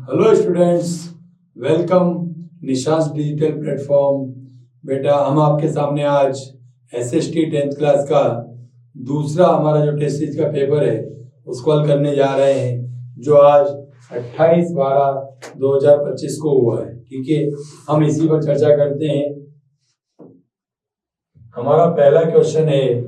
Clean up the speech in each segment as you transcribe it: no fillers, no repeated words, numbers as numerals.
Hello students, welcome निशांस digital platform. बेटा, हम आपके सामने आज एसएसटी 10th क्लास का दूसरा हमारा जो टेस्ट सीरीज का पेपर है उसको हल करने जा रहे हैं, जो आज 28/12/2025 को हुआ है। ठीक है, हम इसी पर चर्चा करते हैं। हमारा पहला क्वेश्चन है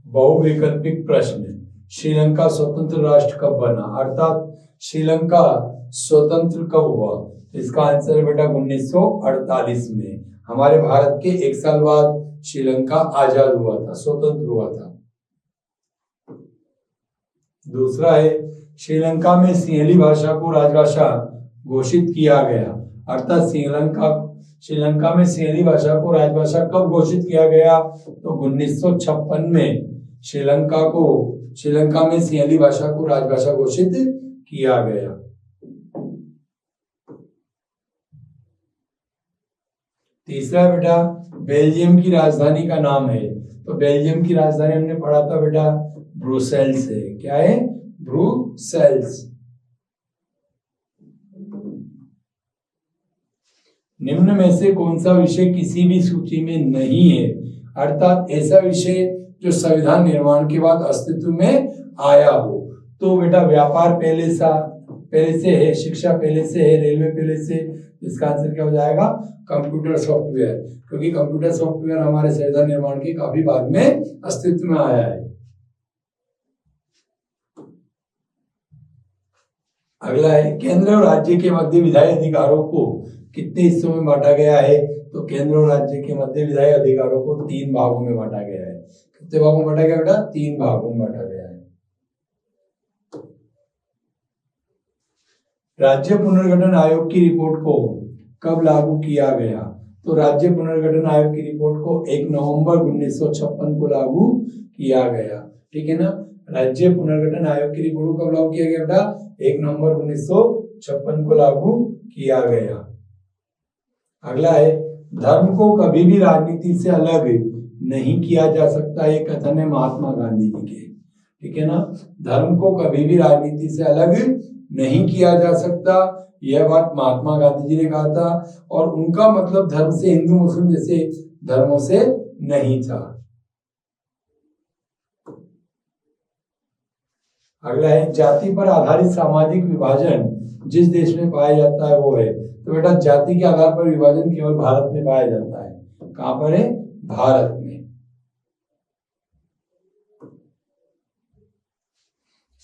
बहुविकल्पिक प्रश्न। श्रीलंका स्वतंत्र राष्ट्र कब बना, अर्थात श्रीलंका स्वतंत्र कब हुआ? इसका आंसर है बेटा 1948 में। हमारे भारत के 1 साल बाद श्रीलंका आजाद हुआ था, स्वतंत्र हुआ था। दूसरा है श्रीलंका में सिंहली भाषा को राजभाषा घोषित किया गया, अर्थात श्रीलंका में सिंहली भाषा को राजभाषा कब घोषित किया गया? तो 1956 में श्रीलंका में सिंहली भाषा को राजभाषा घोषित किया गया। तीसरा बेटा बेल्जियम की राजधानी का नाम है, तो बेल्जियम की राजधानी हमने पढ़ा था बेटा ब्रुसेल्स है। क्या है? ब्रुसेल्स। निम्न में से कौन सा विषय किसी भी सूची में नहीं है, अर्थात ऐसा विषय जो संविधान निर्माण के बाद अस्तित्व में आया हो? तो बेटा व्यापार पहले से है, शिक्षा पहले से है, रेलवे पहले से। इसका आंसर क्या हो जाएगा? कंप्यूटर सॉफ्टवेयर, क्योंकि कंप्यूटर सॉफ्टवेयर हमारे संविधान निर्माण के काफी बाद में अस्तित्व में आया है। अगला है केंद्र और राज्य के मध्य विधायी अधिकारों को कितने हिस्सों में बांटा गया है? तो केंद्र और राज्य के मध्य विधायी अधिकारों को 3 भागों में बांटा गया है। कितने भागों में बांटा गया बेटा? 3 भागों में बांटा गया है। राज्य पुनर्गठन आयोग की रिपोर्ट को कब लागू किया गया? तो राज्य पुनर्गठन आयोग की रिपोर्ट को 1 नवंबर 1956 को लागू किया गया। ठीक है ना? राज्य पुनर्गठन आयोग की रिपोर्ट को कब लागू किया गया बेटा? 1 नवंबर 1956 को लागू किया गया। अगला है धर्म को कभी भी राजनीति से अलग नहीं किया जा सकता, ये कथन है महात्मा गांधी जी के। ठीक है ना? धर्म को कभी भी राजनीति से अलग नहीं किया जा सकता, यह बात महात्मा गांधी जी ने कहा था, और उनका मतलब धर्म से हिंदू मुस्लिम जैसे धर्मों से नहीं था। अगला है जाति पर आधारित सामाजिक विभाजन जिस देश में पाया जाता है वो है? तो बेटा जाति के आधार पर विभाजन केवल भारत में पाया जाता है। कहां पर है? भारत में।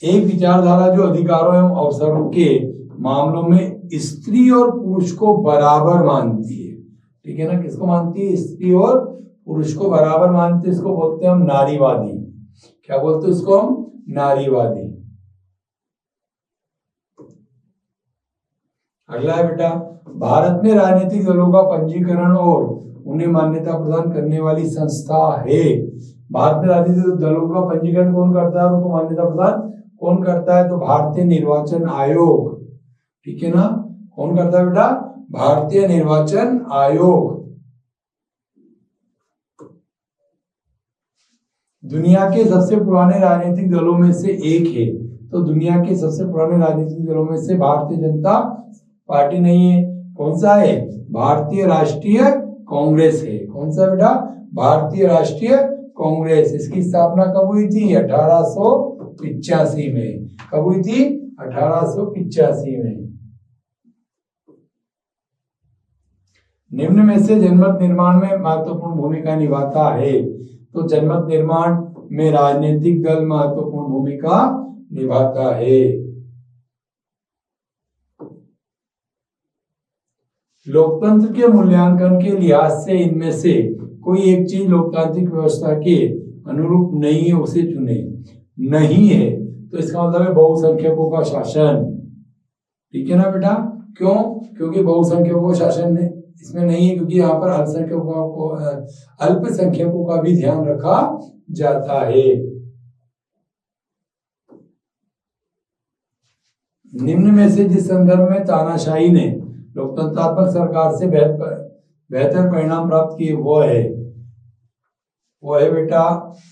एक विचारधारा जो अधिकारों एवं अवसरों के मामलों में स्त्री और पुरुष को बराबर मानती है। ठीक है ना? किसको मानती है? स्त्री और पुरुष को बराबर मानते हैं। इसको बोलते हैं हम नारीवादी। क्या बोलते हैं इसको हम? नारीवादी। अगला है बेटा भारत में राजनीतिक दलों का पंजीकरण और उन्हें मान्यता प्रदान करने वाली संस्था है। भारत में राजनीतिक दलों का पंजीकरण कौन करता है, उनको मान्यता प्रदान कौन करता है? तो भारतीय निर्वाचन आयोग। ठीक है ना? कौन करता है बेटा? भारतीय निर्वाचन आयोग। दुनिया के सबसे पुराने राजनीतिक दलों में से एक है, तो दुनिया के सबसे पुराने राजनीतिक दलों में से भारतीय जनता पार्टी नहीं है। कौन सा है? भारतीय राष्ट्रीय कांग्रेस है। कौन सा बेटा? भारतीय राष्ट्रीय कांग्रेस। इसकी स्थापना कब हुई थी? 1885 में। कब हुई थी? 1885 में। निम्न में से जनमत निर्माण में महत्वपूर्ण भूमिका निभाता है? तो जनमत निर्माण में राजनीतिक दल महत्वपूर्ण भूमिका निभाता है। लोकतंत्र के मूल्यांकन के लिहाज से इनमें से कोई एक चीज लोकतांत्रिक व्यवस्था के अनुरूप नहीं है, उसे चुने। नहीं है तो इसका मतलब है बहुसंख्यकों का शासन। ठीक है ना बेटा? क्यों? क्योंकि बहुसंख्यकों का शासन इसमें नहीं है, क्योंकि यहाँ पर अल्पसंख्यकों का भी ध्यान रखा जाता है। निम्न में से जिस संदर्भ में तानाशाही ने लोकतंत्रात्मक सरकार से बेहतर परिणाम प्राप्त किए वो है बेटा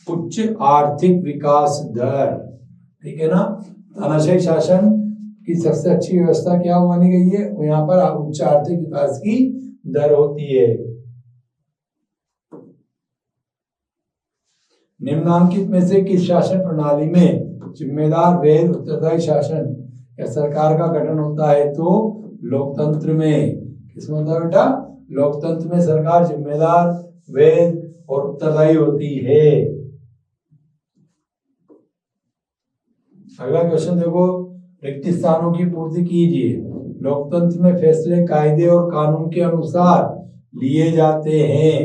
उच्च आर्थिक विकास दर। ठीक है ना? तानाशाही शासन कि सबसे अच्छी व्यवस्था क्या मानी गई है, यहाँ पर उच्च आर्थिक विकास की दर होती है। निम्नांकित में से किस शासन प्रणाली में जिम्मेदार वैध उत्तरदायी शासन या सरकार का गठन होता है? तो लोकतंत्र में। किसमें होता है बेटा? लोकतंत्र में सरकार जिम्मेदार, वैध और उत्तरदायी होती है। अगला क्वेश्चन देखो, रिक्त स्थानों की पूर्ति कीजिए। लोकतंत्र में फैसले कायदे और कानून के अनुसार लिए जाते हैं।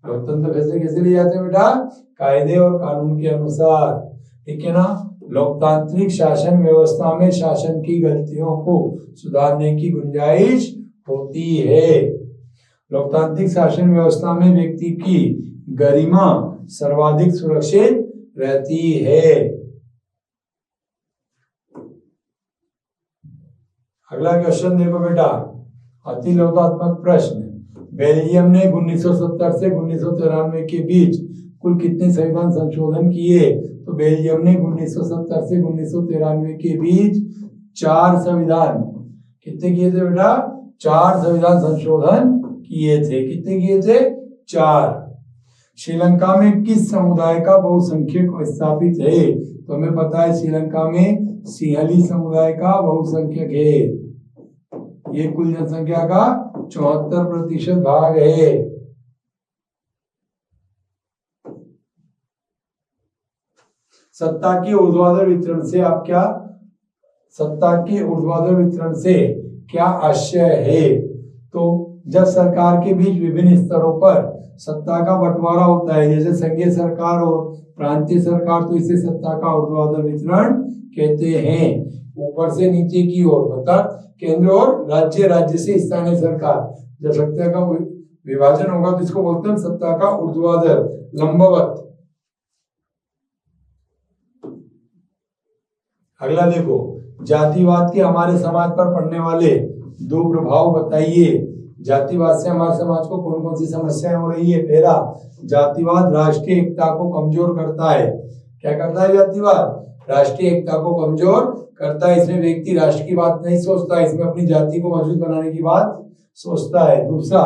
लोकतंत्र फैसले कैसे लिए जाते हैं बेटा? कायदे और कानून के अनुसार, ठीक है ना। लोकतांत्रिक शासन व्यवस्था में शासन की गलतियों को सुधारने की गुंजाइश होती है। लोकतांत्रिक शासन व्यवस्था में व्यक्ति की गरिमा सर्वाधिक सुरक्षित रहती है। अगला क्वेश्चन देखो बेटा, अतिलोकात्मक प्रश्न। बेल्जियम ने 1970 से 1993 के बीच कुल कितने संविधान संशोधन किए? तो बेल्जियम ने 1970 से 1993 के बीच 4 संविधान, कितने किए थे बेटा? 4 संविधान संशोधन किए थे। कितने किए थे? 4। श्रीलंका में किस समुदाय का बहुसंख्यक स्थापित है? तो हमें पता है श्रीलंका में सिंहली समुदाय का बहुसंख्यक है। ये कुल जनसंख्या का 74% भाग है। सत्ता के ऊर्ध्वाधर वितरण से आप क्या, सत्ता के ऊर्ध्वाधर वितरण से क्या आशय है? तो जब सरकार के बीच विभिन्न स्तरों पर सत्ता का बंटवारा होता है, जैसे संघीय सरकार और प्रांतीय सरकार, तो इसे सत्ता का ऊर्ध्वाधर वितरण कहते हैं। ऊपर से नीचे की ओर, मतलब केंद्र और राज्य, राज्य से स्थानीय सरकार, जब सत्ता का विभाजन होगा तो इसको बोलते हैं सत्ता का ऊर्ध्वाधर, लंबवत। अगला देखो, जातिवाद के हमारे समाज पर पड़ने वाले 2 प्रभाव बताइए। जातिवाद से हमारे समाज को कौन कौन सी समस्याएं हो रही है? पहला, जातिवाद राष्ट्रीय एकता को कमजोर करता है। क्या करता है जातिवाद? राष्ट्रीय एकता को कमजोर करता है। इसमें व्यक्ति राष्ट्र की बात नहीं सोचता, इसमें अपनी जाति को मजबूत बनाने की बात सोचता है। दूसरा,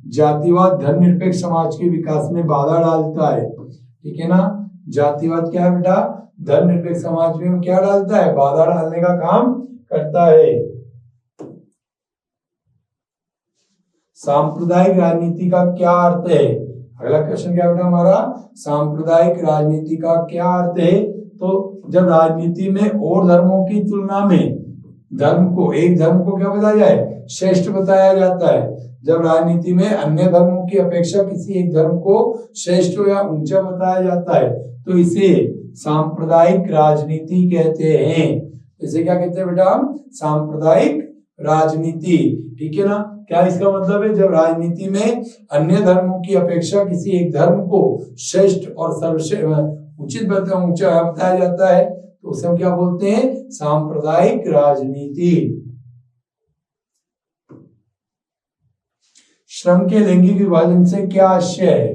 जातिवाद धर्मनिरपेक्ष समाज के विकास में बाधा डालता है। ठीक है ना। जातिवाद क्या है बेटा? धर्मनिरपेक्ष समाज में क्या डालता है? बाधा डालने का काम करता है। सांप्रदायिक राजनीति का क्या अर्थ है? अगला क्वेश्चन क्या बेटा हमारा? सांप्रदायिक राजनीति का क्या अर्थ है? तो जब राजनीति में और धर्मों की तुलना में धर्म को, एक धर्म को क्या बताया जाए? श्रेष्ठ बताया जाता है। जब राजनीति में अन्य धर्मों की अपेक्षा किसी एक धर्म को श्रेष्ठ या ऊंचा बताया जाता है तो इसे सांप्रदायिक राजनीति कहते हैं। इसे क्या कहते हैं बेटा? हम सांप्रदायिक राजनीति। ठीक है ना। क्या इसका मतलब है? जब राजनीति में अन्य धर्मों की अपेक्षा किसी एक धर्म को श्रेष्ठ और सर्वश्रेष्ठ उचित ऊंचा बताया जाता है तो उसे हम क्या बोलते हैं? सांप्रदायिक राजनीति। श्रम के लैंगिक विभाजन से क्या आशय है?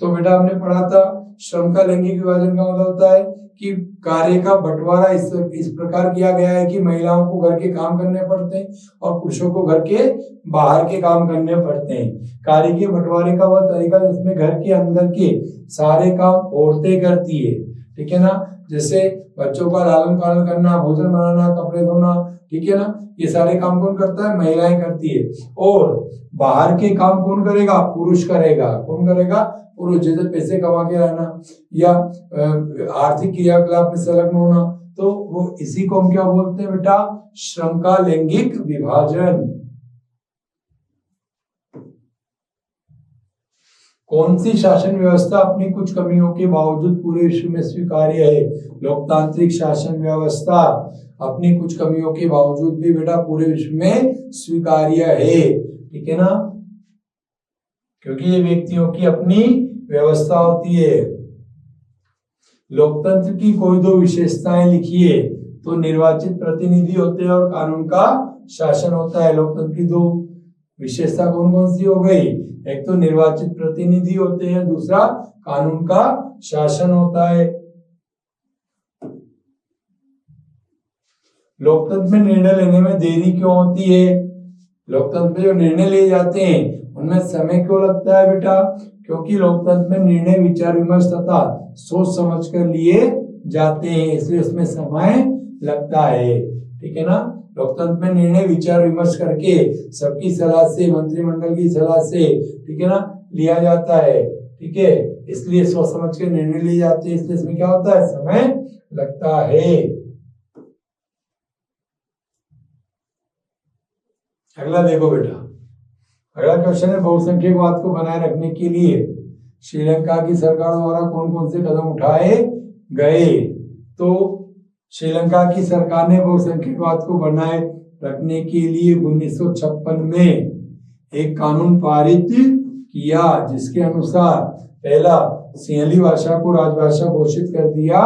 तो बेटा हमने पढ़ा था, श्रम का लैंगिक विभाजन का मतलब होता है कि कार्य का बंटवारा इस प्रकार किया गया है कि महिलाओं को घर के काम करने पड़ते हैं और पुरुषों को घर के बाहर के काम करने पड़ते हैं। कार्य के बंटवारे का वह तरीका जिसमें घर के अंदर के सारे काम औरतें करती है। ठीक है ना। जैसे बच्चों का लालन पालन करना, भोजन बनाना, कपड़े धोना, ठीक है ना, ये सारे काम कौन करता है? महिलाएं करती है। और बाहर के काम कौन करेगा? पुरुष करेगा। कौन करेगा? पुरुष। जैसे पैसे कमा के लाना या आर्थिक क्रियाकलाप में संलग्न होना, तो वो इसी को हम क्या बोलते हैं बेटा? श्रम का लैंगिक विभाजन। कौन सी शासन व्यवस्था अपनी कुछ कमियों के बावजूद पूरे विश्व में स्वीकार्य है? लोकतांत्रिक शासन व्यवस्था अपनी कुछ कमियों के बावजूद भी बेटा पूरे विश्व में स्वीकार्य है। ठीक है ना। क्योंकि ये व्यक्तियों की अपनी व्यवस्था होती है। लोकतंत्र की कोई 2 विशेषताएं लिखिए। तो निर्वाचित प्रतिनिधि होते हैं और कानून का शासन होता है। लोकतंत्र की 2 विशेषता कौन कौन सी हो गई? एक तो निर्वाचित प्रतिनिधि होते हैं, दूसरा कानून का शासन होता है। लोकतंत्र में निर्णय लेने में देरी क्यों होती है? लोकतंत्र में जो निर्णय लिए जाते हैं उनमें समय क्यों लगता है बेटा? क्योंकि लोकतंत्र में निर्णय विचार विमर्श तथा सोच समझ कर लिए जाते हैं, इसलिए उसमें समय लगता है। ठीक है ना? लोकतंत्र में निर्णय विचार विमर्श करके सबकी सलाह से, मंत्रिमंडल की सलाह से, ठीक है ना, लिया जाता है। ठीक है, इसलिए सोच समझ के निर्णय लिए जाते हैं, इसलिए इसमें क्या होता है? समय लगता है। अगला देखो बेटा, अगला क्वेश्चन है बहुसंख्यकवाद को बनाए रखने के लिए श्रीलंका की सरकार द्वारा कौन कौन से कदम उठाए गए? तो श्रीलंका की सरकार ने बहुसंख्यकवाद को बनाए रखने के लिए 1956 में एक कानून पारित किया, जिसके अनुसार पहला सिंहली भाषा को राजभाषा घोषित कर दिया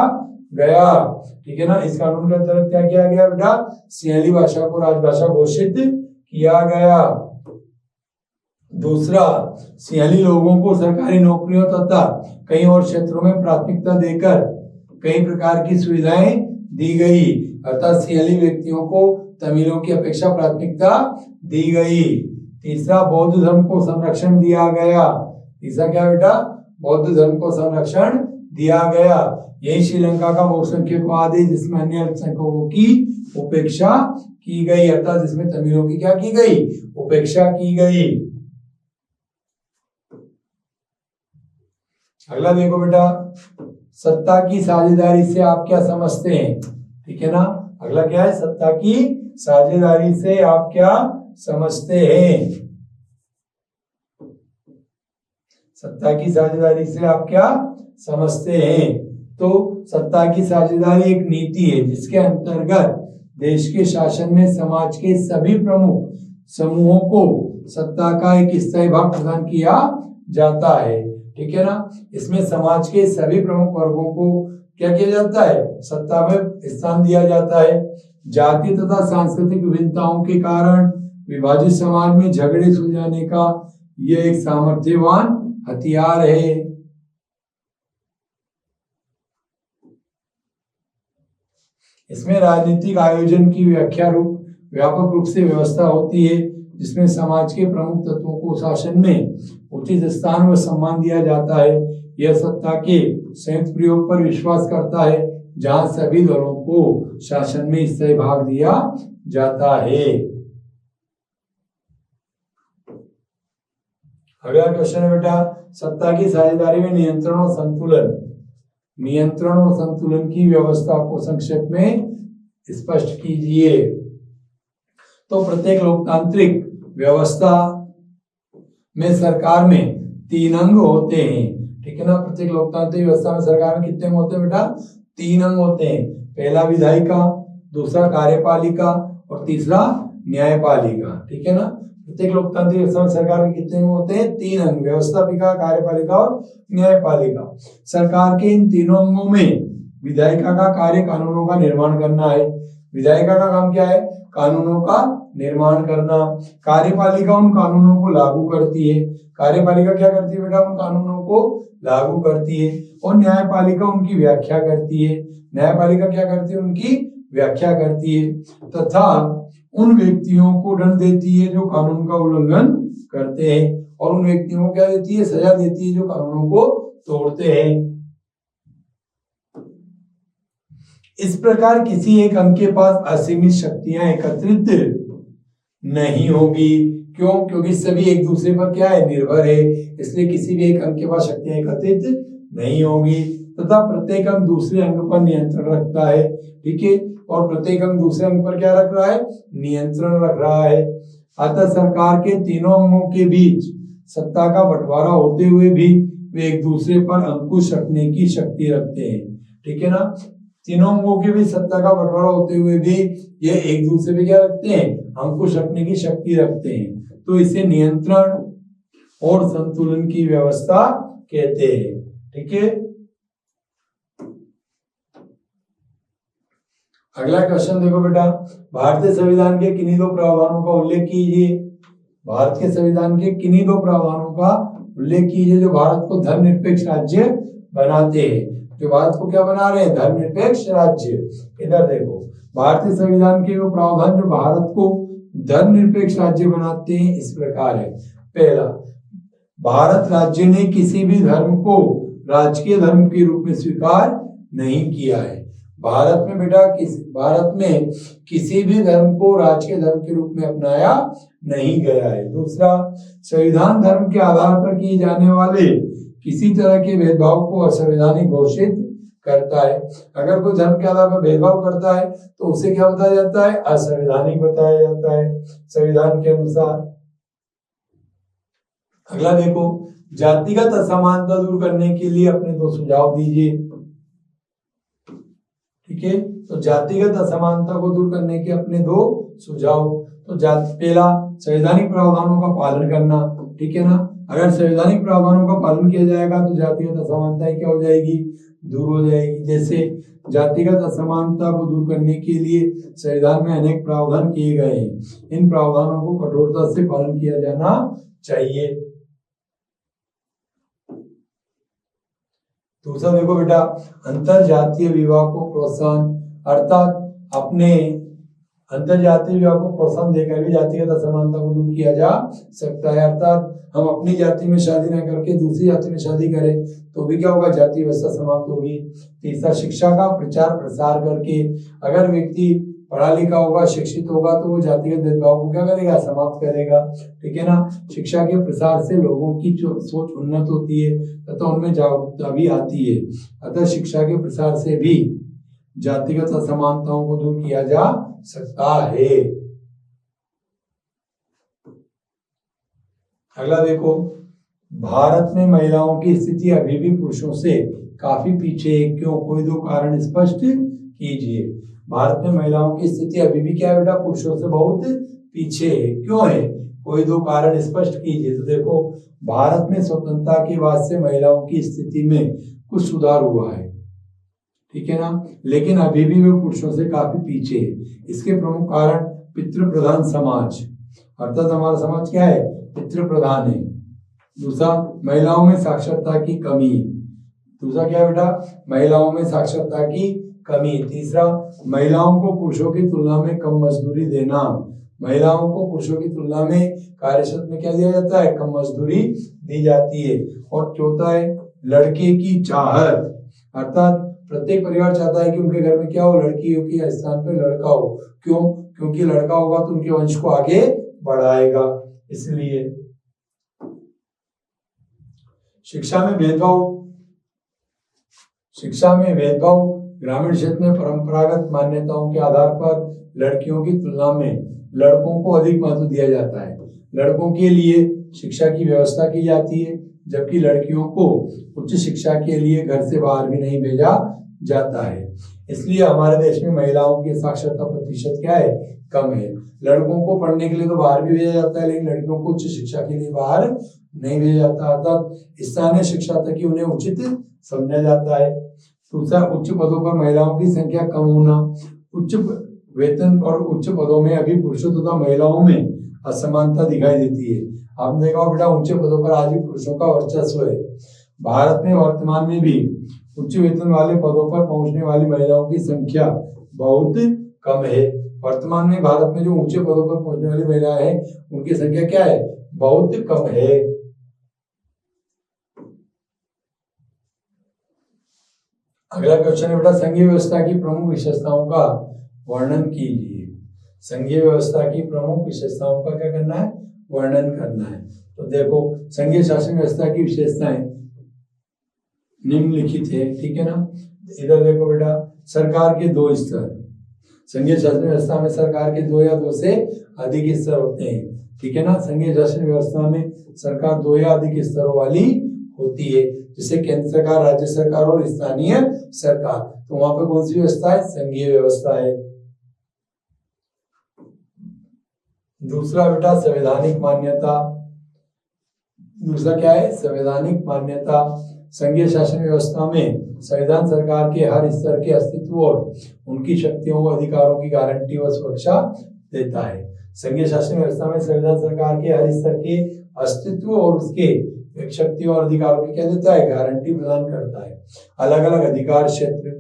गया। ठीक है ना? इस कानून के अंतर्गत क्या किया गया बेटा? सिंहली भाषा को राजभाषा घोषित किया गया। दूसरा, सिंहली लोगों को सरकारी नौकरियों तथा कई और क्षेत्रों में प्राथमिकता देकर कई प्रकार की सुविधाएं दी गई, अर्थात सिंहली व्यक्तियों को तमिलों की अपेक्षा प्राथमिकता दी गई। तीसरा, बौद्ध धर्म को संरक्षण दिया गया। तीसरा क्या बेटा? बौद्ध धर्म को संरक्षण दिया गया। यही श्रीलंका का बहुसंख्यकवाद है, जिसमें अन्य अल्पसंख्यकों की उपेक्षा की गई, अर्थात जिसमें तमिलों की क्या की गई? उपेक्षा की गई। अगला देखो बेटा, सत्ता की साझेदारी से आप क्या समझते हैं? ठीक है ना? अगला क्या है? सत्ता की साझेदारी से आप क्या समझते हैं? सत्ता की साझेदारी से आप क्या समझते हैं? तो सत्ता की साझेदारी एक नीति है जिसके अंतर्गत देश के शासन में समाज के सभी प्रमुख समूहों को सत्ता का एक स्थायी भाग प्रदान किया जाता है। ठीक है ना? इसमें समाज के सभी प्रमुख वर्गों को क्या किया जाता है? सत्ता में स्थान दिया जाता है। जाति तथा सांस्कृतिक विभिन्नताओं के कारण विभाजित समाज में झगड़े सुलझाने का यह एक सामर्थ्यवान हथियार है। इसमें राजनीतिक आयोजन की व्यापक रूप से व्यवस्था होती है, जिसमें समाज के प्रमुख तत्वों को शासन में उचित स्थान व सम्मान दिया जाता है। यह सत्ता के संयुक्त प्रयोग पर विश्वास करता है, जहां सभी दलों को शासन में स्थायी भाग दिया जाता है। अगला क्वेश्चन है बेटा, सत्ता की साझेदारी में नियंत्रण और संतुलन की व्यवस्था को संक्षेप में स्पष्ट कीजिए। तो प्रत्येक लोकतांत्रिक व्यवस्था में सरकार में 3 अंग होते हैं। ठीक है ना? प्रत्येक लोकतांत्रिक व्यवस्था में सरकार में कितने अंग होते हैं बेटा? 3 अंग होते हैं। पहला विधायिका, दूसरा कार्यपालिका और तीसरा न्यायपालिका। ठीक है ना? प्रत्येक लोकतांत्रिक व्यवस्था में सरकार में कितने अंग होते हैं? 3 अंग, व्यवस्थापिका, कार्यपालिका और न्यायपालिका। सरकार के इन तीनों अंगों में विधायिका का कार्य कानूनों का निर्माण करना है। विधायिका का काम क्या है? कानूनों का निर्माण करना। कार्यपालिका उन कानूनों को लागू करती है। कार्यपालिका क्या करती है बेटा? उन कानूनों को लागू करती है। और न्यायपालिका उनकी व्याख्या करती है। न्यायपालिका क्या करती है? उनकी व्याख्या करती है तथा उन व्यक्तियों को दंड देती है जो कानून का उल्लंघन करते हैं, और उन व्यक्तियों को क्या देती है? सजा देती है जो कानूनों को तोड़ते हैं। इस प्रकार किसी एक अंग के पास असीमित शक्तियां एकत्रित नहीं होगी। क्यों? क्योंकि सभी एक दूसरे पर क्या है? निर्भर है। इसलिए किसी भी एक अंग के पास शक्तियां एकत्रित नहीं होगी तथा प्रत्येक अंग दूसरे अंग पर नियंत्रण रखता है। ठीक है? और प्रत्येक अंग दूसरे अंग पर क्या रख रहा है? नियंत्रण रख रहा है। अतः सरकार के तीनों अंगों के बीच सत्ता का बंटवारा होते हुए भी वे एक दूसरे पर अंकुश रखने की शक्ति रखते हैं। ठीक है ना? तीनों अंगों के बीच सत्ता का बंटवारा होते हुए भी ये एक दूसरे पे क्या रखते हैं? अंकुश रखने की शक्ति रखते हैं। तो इसे नियंत्रण और संतुलन की व्यवस्था कहते हैं। ठीक है? अगला क्वेश्चन देखो बेटा, भारतीय संविधान के किन्हीं 2 प्रावधानों का उल्लेख कीजिए। भारत के संविधान के किन्हीं 2 प्रावधानों का उल्लेख कीजिए जो भारत को धर्मनिरपेक्ष राज्य बनाते हैं। जो भारत को क्या बना रहे हैं? धर्मनिरपेक्ष राज्य। इधर देखो, भारतीय संविधान के वो प्रावधान जो भारत को धर्मनिरपेक्ष राज्य बनाते हैं इस प्रकार है। पहला, भारत राज्य ने किसी भी धर्म को राजकीय धर्म के रूप में स्वीकार नहीं किया है। भारत में बेटा भारत में किसी भी धर्म को राजकीय धर्म के रूप में अपनाया नहीं गया है। दूसरा, संविधान धर्म के आधार पर किए जाने वाले किसी तरह के भेदभाव को असंवैधानिक घोषित करता है। अगर कोई धर्म के आधार पर भेदभाव करता है तो उसे क्या बताया जाता है? असंवैधानिक बताया जाता है संविधान के अनुसार। अगला देखो, जातिगत असमानता दूर करने के लिए अपने 2 सुझाव दीजिए। ठीक है, तो जातिगत असमानता को दूर करने के अपने 2 सुझाव। तो पहला, संवैधानिक प्रावधानों का पालन करना। ठीक है ना, अगर संवैधानिक प्रावधानों का पालन किया जाएगा तो जातिगत असमानता क्या हो जाएगी? दूर हो जाएगी। जैसे जातिगत असमानता को दूर करने के लिए संविधान में अनेक प्रावधान किए गए हैं, इन प्रावधानों को कठोरता से पालन किया जाना चाहिए। दूसरा देखो बेटा, अंतर जातीय विवाह को प्रोत्साहन, अर्थात अपने अंतर जातीय विवाह को प्रोत्साहन देकर भी जातिगत असमानता को दूर किया जा सकता है। अर्थात हम अपनी जाति में शादी न करके दूसरी जाति में शादी करें तो भी क्या होगा? जाति व्यवस्था समाप्त होगी। तीसरा, शिक्षा का प्रचार प्रसार करके, अगर व्यक्ति पढ़ा लिखा होगा, शिक्षित होगा तो वो जातिगत भेदभाव को क्या करेगा? समाप्त करेगा। ठीक है ना, शिक्षा के प्रसार से लोगों की जो सोच उन्नत होती है तथा उनमें जागरूकता भी आती है। अतः शिक्षा के प्रसार से भी जातिगत असमानताओं को दूर किया जा सकता है। अगला देखो, भारत में महिलाओं की स्थिति अभी भी पुरुषों से काफी पीछे है। क्यों? कोई 2 कारण स्पष्ट कीजिए। भारत में महिलाओं की स्थिति अभी भी क्या है बेटा? पुरुषों से बहुत पीछे है। क्यों है? कोई 2 कारण स्पष्ट कीजिए। तो देखो, भारत में स्वतंत्रता के बाद से महिलाओं की स्थिति में कुछ सुधार हुआ है। ठीक है ना, लेकिन अभी भी वे पुरुषों से काफी पीछे है। इसके प्रमुख कारण पितृ प्रधान समाज, अर्थात हमारा समाज क्या है? पितृ प्रधान है। दूसरा, महिलाओं में साक्षरता की कमी। दूसरा क्या है बेटा? महिलाओं में साक्षरता की कमी। तीसरा, महिलाओं को पुरुषों की तुलना में कम मजदूरी देना। महिलाओं को पुरुषों की तुलना में कार्यक्षेत्र में क्या दिया जाता है? कम मजदूरी दी जाती है। और चौथा है लड़के की चाहत, अर्थात प्रत्येक परिवार चाहता है कि उनके घर में क्या हो? लड़कियों के स्थान पर लड़का हो। क्यों? क्योंकि लड़का होगा तो उनके वंश को आगे बढ़ाएगा, इसलिए। शिक्षा में भेदभाव ग्रामीण क्षेत्र में परंपरागत मान्यताओं के आधार पर लड़कियों की तुलना में लड़कों को अधिक महत्व दिया जाता है। लड़कों के लिए शिक्षा की व्यवस्था की जाती है, जबकि लड़कियों को उच्च शिक्षा के लिए घर से बाहर भी नहीं भेजा जाता है। इसलिए हमारे देश में महिलाओं की साक्षरता प्रतिशत क्या है? कम है। लड़कों को पढ़ने के लिए तो बाहर भी भेजा जाता है, लेकिन लड़कियों को उच्च शिक्षा के लिए बाहर नहीं भेजा जाता, अर्थात स्थानीय शिक्षा तक ही उन्हें उचित समझा जाता है। दूसरा, उच्च पदों पर महिलाओं की संख्या कम होना। उच्च वेतन और उच्च पदों में अभी पुरुषों तथा महिलाओं में असमानता दिखाई देती है। आपने देखा बेटा, ऊंचे पदों पर आज भी पुरुषों का वर्चस्व है। भारत में वर्तमान में भी उच्च वेतन वाले पदों पर पहुंचने वाली महिलाओं की संख्या बहुत कम है। वर्तमान में भारत में जो ऊंचे पदों पर पहुंचने वाली महिलाएं हैं उनकी संख्या क्या है? बहुत कम है। अगला क्वेश्चन है बेटा, संघीय व्यवस्था की प्रमुख विशेषताओं का वर्णन कीजिए। संघीय व्यवस्था की प्रमुख विशेषताओं का क्या करना है? वर्णन करना है। तो देखो, संघीय शासन व्यवस्था की विशेषताएं निम्नलिखित है। ठीक है ना, इधर देखो बेटा, सरकार के 2 स्तर। संघीय शासन व्यवस्था में सरकार के 2 या 2 से अधिक स्तर होते हैं। ठीक है ना, संघीय शासन व्यवस्था में सरकार 2 या अधिक स्तरों वाली होती है, जैसे केंद्र सरकार, राज्य सरकार और स्थानीय सरकार। तो वहां पर कौन सी व्यवस्था है? संघीय व्यवस्था है। दूसरा बेटा, संवैधानिक मान्यता। दूसरा क्या है? संवैधानिक मान्यता। संघीय शासन व्यवस्था में संविधान सरकार के हर स्तर के अस्तित्व और उनकी शक्तियों व अधिकारों की गारंटी व सुरक्षा देता है। संघीय शासन व्यवस्था में संविधान सरकार के हर स्तर के अस्तित्व और उसके शक्तियों और अधिकारों की क्या देता है? गारंटी प्रदान करता है। अलग अलग अधिकार क्षेत्र,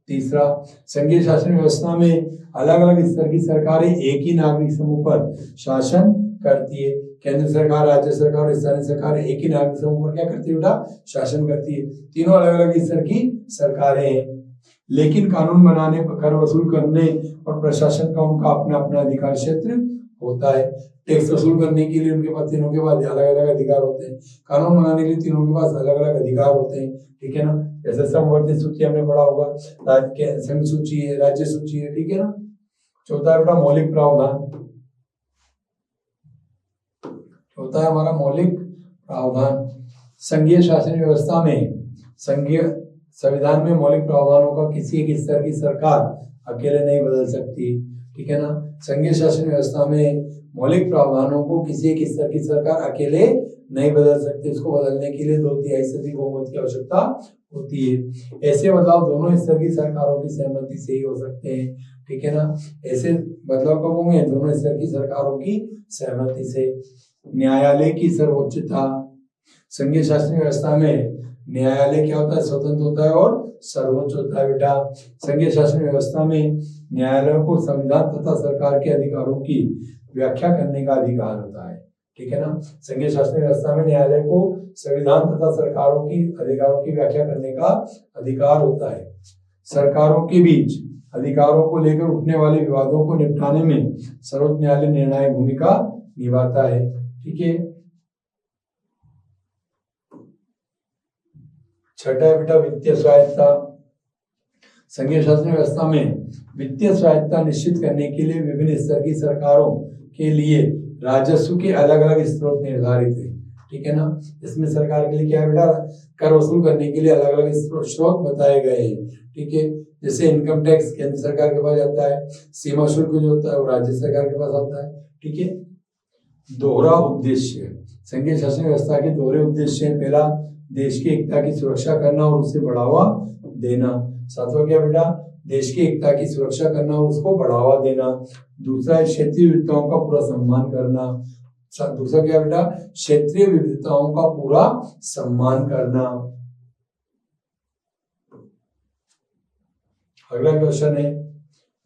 तीसरा, संघीय शासन व्यवस्था में अलग अलग स्तर की सरकारें एक ही नागरिक समूह पर शासन करती है। केंद्र सरकार, राज्य सरकार और स्थानीय सरकार एक ही नागरिक समूह पर क्या करती है बेटा? शासन करती है। तीनों अलग अलग स्तर की सरकारें हैं, लेकिन कानून बनाने, कर वसूल करने और प्रशासन का उनका अपना अपना अधिकार क्षेत्र होता है। टैक्स वसूल करने के लिए उनके पास, तीनों के पास अलग अलग अधिकार होते हैं। कानून बनाने के लिए तीनों के पास अलग अलग अधिकार होते हैं, ठीक है ना। जैसे समवर्ती सूची हमने पढ़ा होगा, राज्य संघ सूची है, राज्य सूची है, ठीक है ना। चौथा है बेटा मौलिक प्रावधान। चौथा है हमारा मौलिक प्रावधान। संघीय शासन व्यवस्था में, संघीय संविधान में मौलिक प्रावधानों का किसी एक स्तर की सरकार अकेले नहीं बदल सकती, ठीक है ना। संघीय शासन व्यवस्था में मौलिक प्रावधानों को किसी एक स्तर की सरकार अकेले नहीं बदल सकती, उसको बदलने के लिए 2/3 से अधिक बहुमत की आवश्यकता होती है। ऐसे बदलाव दोनों स्तर की सरकारों की सहमति से ही हो सकते हैं, ठीक है ना। ऐसे बदलाव कब होंगे? दोनों स्तर की सरकारों की सहमति से। न्यायालय की सर्वोच्चता। संघीय शासन व्यवस्था में न्यायालय क्या होता है? स्वतंत्र होता है और सर्वोच्च होता है बेटा। संघीय शासन व्यवस्था में न्यायालयों को संविधान तथा सरकार के अधिकारों की व्याख्या करने का अधिकार होता है, ठीक है ना। संघीय शासन व्यवस्था में न्यायालय को संविधान तथा सरकारों की अधिकारों की व्याख्या करने का अधिकार होता है। सरकारों के बीच अधिकारों को लेकर उठने वाले विवादों को निपटाने में सर्वोच्च न्यायालय निर्णायक भूमिका निभाता है, ठीक है। छठा है बेटा वित्तीय स्वायत्ता। संघीय शासन व्यवस्था में वित्तीय स्वायत्ता निश्चित करने के लिए विभिन्न स्तर की सरकारों के लिए राजस्व के अलग अलग स्रोत निर्धारित है, ठीक है ना। इसमें सरकार के लिए क्या है बेटा? कर वसूल करने के लिए अलग अलग स्रोत बताए गए हैं, ठीक है। जैसे इनकम टैक्स केंद्र सरकार के पास जाता है, सीमा शुल्क जो होता है वो राज्य सरकार के पास आता है, ठीक है। दोहरा उद्देश्य। संघीय शासन व्यवस्था के दोहरे उद्देश्य है। पहला, देश की एकता की सुरक्षा करना और उसे बढ़ावा देना। सातवां क्या बेटा? देश की एकता की सुरक्षा करना और उसको बढ़ावा देना। दूसरा है क्षेत्रीय विविधताओं का पूरा सम्मान करना। दूसरा क्या बेटा? क्षेत्रीय विविधताओं का पूरा सम्मान करना। अगला क्वेश्चन है,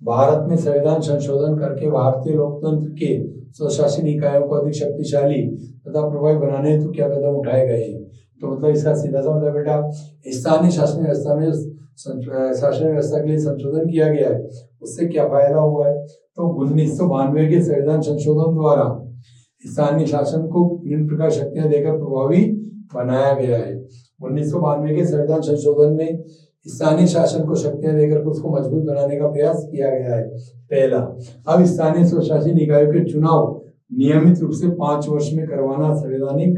भारत में संविधान संशोधन करके भारतीय लोकतंत्र के स्वशासी निकायों को अधिक शक्तिशाली तथा प्रभावी बनाने हेतु क्या कदम उठाए गए हैं? तो मतलब इसका सीधा सा मतलब बेटा, स्थानीय शासन व्यवस्था में शासन व्यवस्था के लिए संशोधन किया गया है, उससे क्या फायदा हुआ है? तो 1992 के संविधान संशोधन द्वारा स्थानीय शासन को विभिन्न प्रकार शक्तियां देकर प्रभावी बनाया गया है। 1992 के संविधान संशोधन में स्थानीय शासन को शक्तियां देकर उसको मजबूत बनाने का प्रयास किया गया है। पहला, अब स्थानीय स्वशासी निकायों के चुनाव नियमित रूप से 5 वर्ष में करवाना संवैधानिक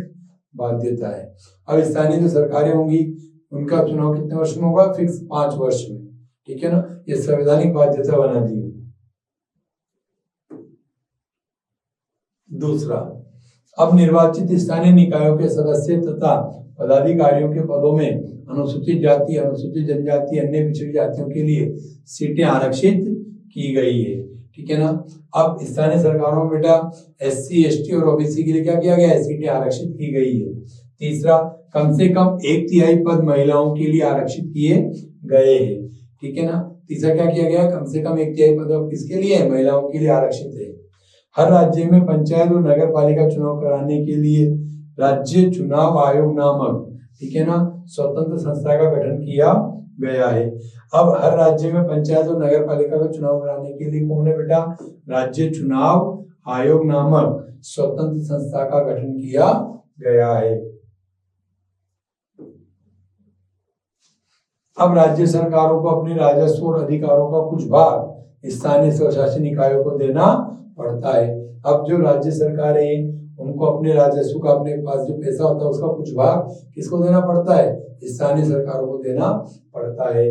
बाध्यता है। अब स्थानीय जो सरकारें होंगी उनका चुनाव कितने वर्ष में होगा? फिक्स 5 वर्ष में, ठीक है ना। ये संवैधानिक बाध्यता बना दी है। दूसरा, अब निर्वाचित स्थानीय निकायों के सदस्य तथा पदाधिकारियों के पदों में अनुसूचित जाति, अनुसूचित जनजाति, अन्य पिछड़ी जातियों के लिए सीटें आरक्षित की गई है, ठीक है ना। अब स्थानीय सरकारों में बेटा SC, ST और OBC के लिए क्या किया गया है? सीटें आरक्षित की गई है। तीसरा, कम से कम 1/3 पद महिलाओं के लिए आरक्षित किए गए हैं, ठीक है ना। तीसरा क्या किया गया? कम से कम 1/3 पद किसके लिए? महिलाओं के लिए आरक्षित है। हर राज्य में पंचायत और नगर पालिका चुनाव कराने के लिए राज्य चुनाव आयोग नामक, ठीक है ना, स्वतंत्र संस्था का गठन किया गया है। अब हर राज्य में पंचायत और नगर पालिका का चुनाव कराने के लिए कौन है बेटा? राज्य चुनाव आयोग नामक स्वतंत्र संस्था का गठन किया गया है। अब राज्य सरकारों को अपने राजस्व और अधिकारों का कुछ भाग स्थानीय स्वशासी निकायों को देना पड़ता है। अब जो राज्य सरकारें हैं उनको अपने राजस्व का, अपने पास जो पैसा होता है उसका कुछ भाग किसको देना पड़ता है? स्थानीय सरकारों को देना पड़ता है।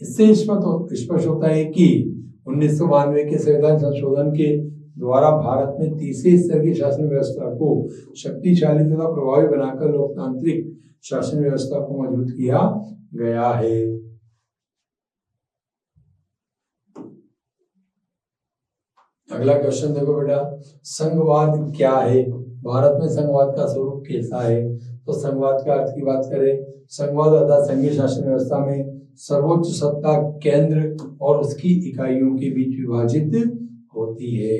इससे स्पष्ट होता है कि 1992 के संविधान संशोधन के द्वारा भारत में तीसरे स्तर की शासन व्यवस्था को शक्तिशाली तथा प्रभावी बनाकर लोकतांत्रिक शासन व्यवस्था को मजबूत किया गया है। अगला क्वेश्चन देखो बेटा, संघवाद क्या है? भारत में संघवाद का स्वरूप कैसा है? तो संघवाद का अर्थ की बात करें, संघवाद अर्थात संघीय शासन व्यवस्था में सर्वोच्च सत्ता केंद्र और उसकी इकाइयों के बीच विभाजित होती है।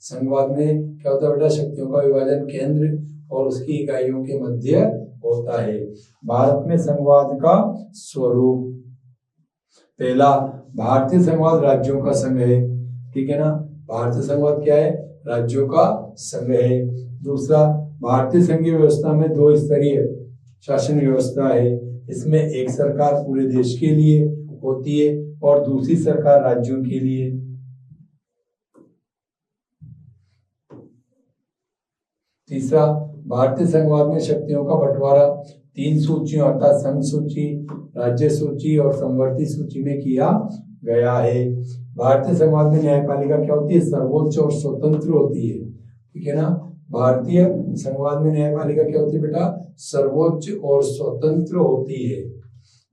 संघवाद में क्या होता है बेटा, शक्तियों का विभाजन केंद्र और उसकी इकाइयों के मध्य होता है। भारत में संघवाद का स्वरूप, पहला भारतीय संघवाद राज्यों का संघ है, ठीक है ना, भारतीय संघवाद क्या है, राज्यों का संघ है। दूसरा, भारतीय संघीय व्यवस्था में 2 स्तरीय शासन व्यवस्था है, इसमें एक सरकार पूरे देश के लिए होती है और दूसरी सरकार राज्यों के लिए। तीसरा, भारतीय संघवाद में शक्तियों का बंटवारा 3 सूचियों अर्थात संघ सूची, राज्य सूची और समवर्ती सूची में किया गया है। भारतीय संघवाद में न्यायपालिका क्या होती है, सर्वोच्च और स्वतंत्र होती है, ठीक है ना। भारतीय संघवाद में न्यायपालिका क्या होती है बेटा, सर्वोच्च और स्वतंत्र होती है।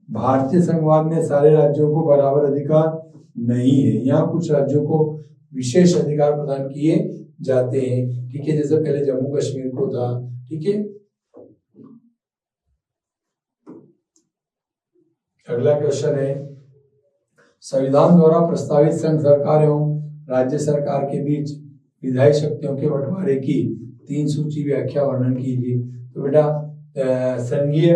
भारतीय संघवाद में सारे राज्यों को बराबर अधिकार नहीं है, यहाँ कुछ राज्यों को विशेष अधिकार प्रदान किए जाते हैं, ठीक है, जैसे पहले जम्मू कश्मीर को था, ठीक है। अगला क्वेश्चन है, संविधान द्वारा प्रस्तावित संघ सरकार एवं राज्य सरकार के बीच विधायी शक्तियों के बंटवारे की 3 सूची व्याख्या वर्णन कीजिए। तो बेटा संघीय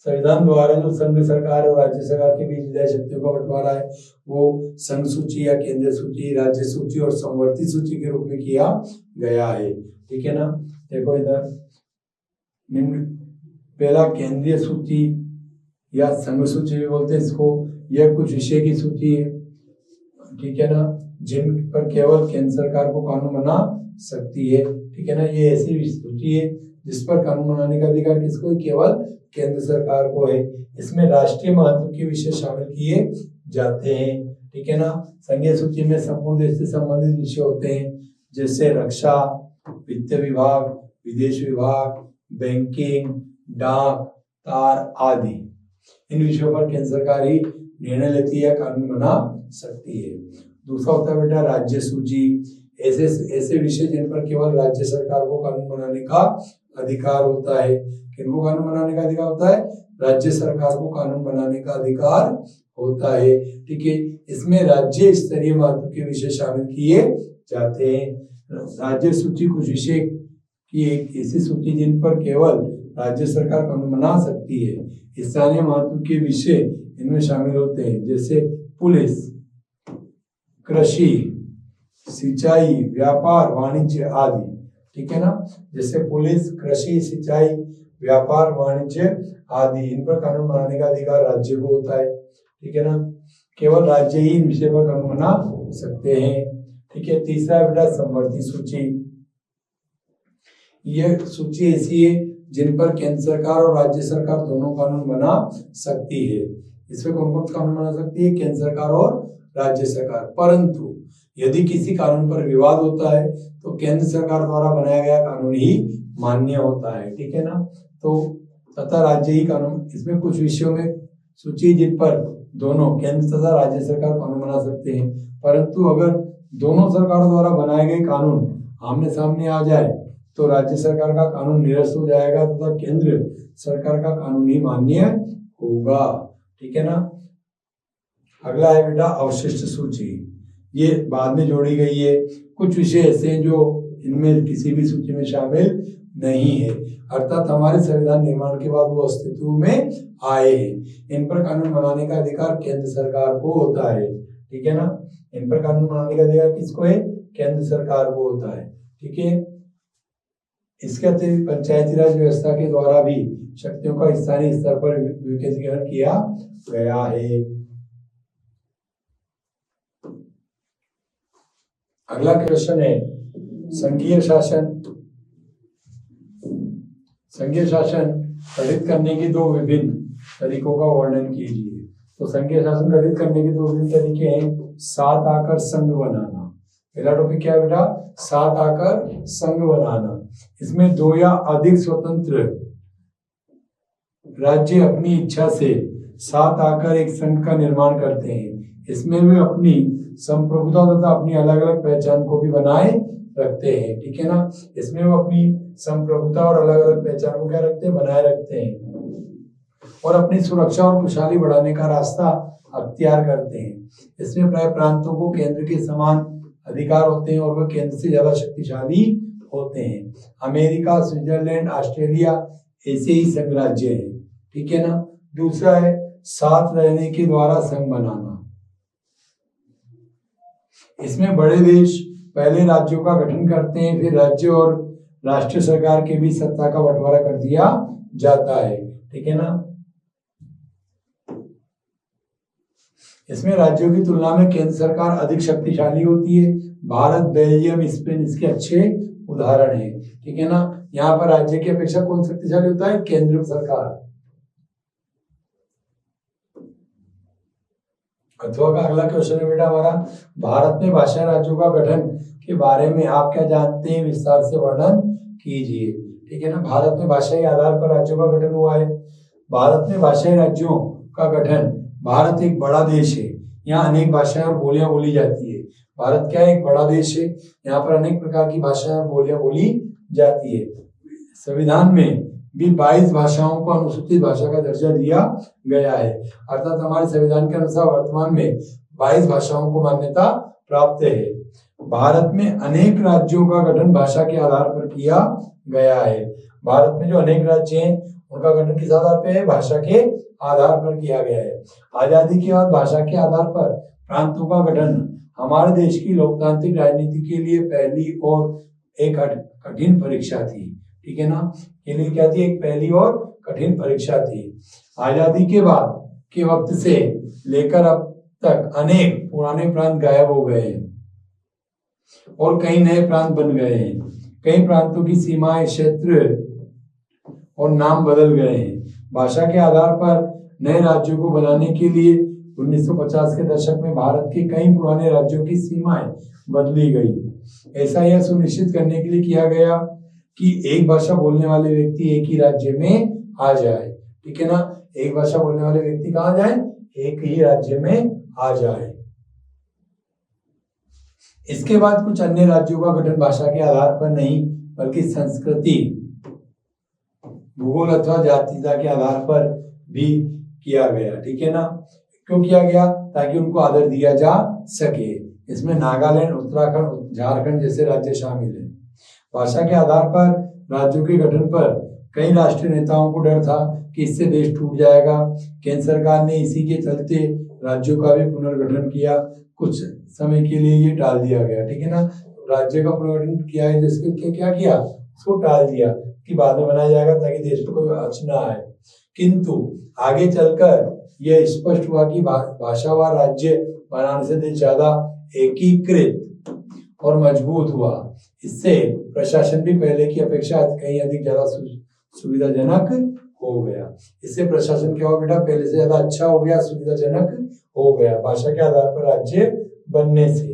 संविधान द्वारा जो संघ सरकार और राज्य सरकार के बीच विधायी शक्तियों का बंटवारा है वो संघ सूची या केंद्र सूची, राज्य सूची और समवर्ती सूची के रूप में किया गया है, ठीक है ना। देखो इधर पहला केंद्रीय सूची या संघ सूची भी बोलते हैं इसको, यह कुछ विषय की सूची है, ठीक है ना, जिन पर केवल केंद्र सरकार को कानून बना सकती है, ठीक है ना। ये ऐसी सूची है जिस पर कानून बनाने का अधिकार किसको है, केवल केंद्र सरकार को है। इसमें राष्ट्रीय महत्व के विषय शामिल किए जाते हैं, ठीक है ना। संघीय सूची में संपूर्ण देश से संबंधित विषय होते हैं, जैसे रक्षा, वित्त विभाग, विदेश विभाग, बैंकिंग, डाक, तार आदि। इन विषयों पर केंद्र सरकार ही निर्णय लेती है, कानून बना सकती है। दूसरा होता है बेटा राज्य सूची, ऐसे विषय जिन पर केवल राज्य सरकार को कानून बनाने का अधिकार होता है। किनको कानून बनाने का अधिकार होता है, राज्य सरकार को कानून बनाने का अधिकार होता है, ठीक है। इसमें राज्य स्तरीय महत्व के विषय शामिल किए जाते हैं। राज्य सूची कुछ विषय की एक ऐसी सूची जिन पर केवल राज्य सरकार कानून बना सकती है। स्थानीय महत्व के विषय इनमें शामिल होते हैं, जैसे पुलिस, कृषि, सिंचाई, व्यापार, वाणिज्य आदि, ठीक है ना। जैसे पुलिस, कृषि, सिंचाई, व्यापार, वाणिज्य आदि, इन पर कानून बनाने का अधिकार राज्य को होता है, ठीक है ना। केवल राज्य ही इन विषय पर कानून बना सकते हैं, ठीक है। तीसरा बेटा समवर्ती सूची, यह सूची ऐसी है जिन पर केंद्र सरकार और राज्य सरकार दोनों कानून बना सकती है। इसमें कौन कौन कानून बना सकती है, केंद्र सरकार और राज्य सरकार। परंतु यदि किसी कानून पर विवाद होता है तो केंद्र सरकार द्वारा बनाया गया कानून ही मान्य होता है, ठीक है ना। तो तथा राज्य ही कानून, इसमें कुछ विषयों में सूची जिन पर दोनों केंद्र तथा राज्य सरकार कानून बना सकते हैं, परंतु अगर दोनों सरकारों द्वारा बनाए गए कानून आमने सामने आ जाए तो राज्य सरकार का कानून निरस्त हो जाएगा तथा केंद्र सरकार का कानून ही मान्य होगा, ठीक है ना। अगला है बेटा अवशिष्ट सूची, ये बाद में जोड़ी गई है। कुछ विषय ऐसे हैं जो इनमें किसी भी सूची में शामिल नहीं है, अर्थात हमारे संविधान निर्माण के बाद वो अस्तित्व में आए हैं। इन पर कानून बनाने का अधिकार केंद्र सरकार को होता है, ठीक है ना। इन पर कानून बनाने का अधिकार किसको है, केंद्र सरकार को होता है, ठीक है। इसके अतिरिक्त पंचायती राज व्यवस्था के द्वारा भी शक्तियों का स्थानीय स्तर पर विकेंद्रीकरण किया गया है। अगला क्वेश्चन है संघीय शासन। संघीय शासन गठित करने के 2 विभिन्न तरीकों का वर्णन कीजिए। तो संघीय शासन गठित करने के 2 विभिन्न तरीके हैं, साथ आकर संघ बनाना। पहला टॉपिक क्या है बेटा, साथ आकर संघ बनाना। इसमें 2 या अधिक स्वतंत्र राज्य अपनी इच्छा से साथ आकर एक संघ का निर्माण करते हैं। इसमें वे अपनी संप्रभुता तथा अपनी अलग अलग पहचान को भी बनाए रखते हैं, ठीक है ना। इसमें वो अपनी संप्रभुता और अलग अलग पहचान को क्या रखते हैं, बनाए रखते हैं। और अपनी सुरक्षा और खुशहाली बढ़ाने का रास्ता अख्तियार करते हैं। इसमें प्राय प्रांतों को केंद्र के समान अधिकार होते हैं और वह केंद्र से ज्यादा शक्तिशाली होते हैं। अमेरिका, स्विट्जरलैंड, ऑस्ट्रेलिया ऐसे ही संघ राज्य है, ठीक है ना। दूसरा है साथ रहने के द्वारा संघ बनाना। इसमें बड़े देश पहले राज्यों का गठन करते हैं, फिर राज्य और राष्ट्रीय सरकार के बीच सत्ता का बंटवारा कर दिया जाता है, ठीक है ना। इसमें राज्यों की तुलना में केंद्र सरकार अधिक शक्तिशाली होती है। भारत, बेल्जियम, स्पेन इसके अच्छे उदाहरण है, ठीक है ना। यहाँ पर राज्य की अपेक्षा कौन शक्तिशाली होता है? केंद्र सरकार। अथवा का अगला क्वेश्चन है बेटा हमारा, भारत में भाषा राज्यों का गठन के बारे में आप क्या जानते हैं, विस्तार से वर्णन कीजिए, ठीक है ना। भारत में भाषाई आधार पर राज्यों का गठन हुआ है। भारत में भाषाई राज्यों का गठन, भारत एक बड़ा देश है, यहाँ अनेक भाषाएं और बोलियां बोली जाती है। भारत क्या है? एक बड़ा देश है, यहाँ पर अनेक प्रकार की भाषाएं और बोलियां बोली जाती है। संविधान में भी 22 भाषाओं को अनुसूचित भाषा का दर्जा दिया गया है, अर्थात हमारे संविधान के अनुसार वर्तमान में 22 भाषाओं को मान्यता प्राप्त है। भारत में अनेक राज्यों का गठन भाषा के आधार पर किया गया है। भारत में जो अनेक राज्य हैं उनका गठन किस आधार पर है? भाषा के आधार पर किया गया है। आजादी के बाद भाषा के आधार पर प्रांतों का गठन हमारे देश की लोकतांत्रिक राजनीति के लिए पहली और एक कठिन परीक्षा थी, ठीक है ना। ये लिए क्या थी? एक पहली और कठिन परीक्षा थी। आजादी के बाद के वक्त से लेकर अब तक अनेक पुराने प्रांत गायब हो गए हैं और कई नए प्रांत बन गए हैं। कई प्रांतों की सीमाएं, क्षेत्र और नाम बदल गए हैं। भाषा के आधार पर नए राज्यों को बनाने के लिए 1950 के दशक में भारत के कई पुराने राज्यों की सीमाएं बदली गई। ऐसा यह सुनिश्चित करने के लिए किया गया कि एक भाषा बोलने वाले व्यक्ति एक ही राज्य में आ जाए, ठीक है ना। एक भाषा बोलने वाले व्यक्ति कहाँ जाए? एक ही राज्य में आ जाए। इसके बाद कुछ अन्य राज्यों का गठन भाषा के आधार पर नहीं बल्कि संस्कृति, भूगोल अथवा जातीयता के आधार पर भी किया गया, ठीक है ना। क्यों किया गया? ताकि उनको आदर दिया जा सके। इसमें नागालैंड, उत्तराखंड, झारखंड जैसे राज्य शामिल हैं। भाषा के आधार पर राज्यों के गठन पर कई राष्ट्रीय नेताओं को डर था कि इससे देश टूट जाएगा। केंद्र सरकार ने इसी के चलते राज्यों का भी पुनर्गठन किया। कुछ समय के लिए ये टाल दिया गया, ठीक है ना। राज्य का पुनर्गठन किया है, जिसके क्या किया? उसको टाल दिया कि बाद में बनाया जाएगा ताकि देश को कोई अड़चन ना आए। किंतु आगे चलकर यह स्पष्ट हुआ कि भाषावार राज्य बनाने से देश ज्यादा एकीकृत और मजबूत हुआ। इससे प्रशासन भी पहले की अपेक्षा कहीं अधिक ज्यादा सुविधाजनक हो गया। इससे प्रशासन क्या हो बेटा? पहले से ज्यादा अच्छा हो गया, सुविधाजनक हो गया भाषा के आधार पर राज्य बनने से।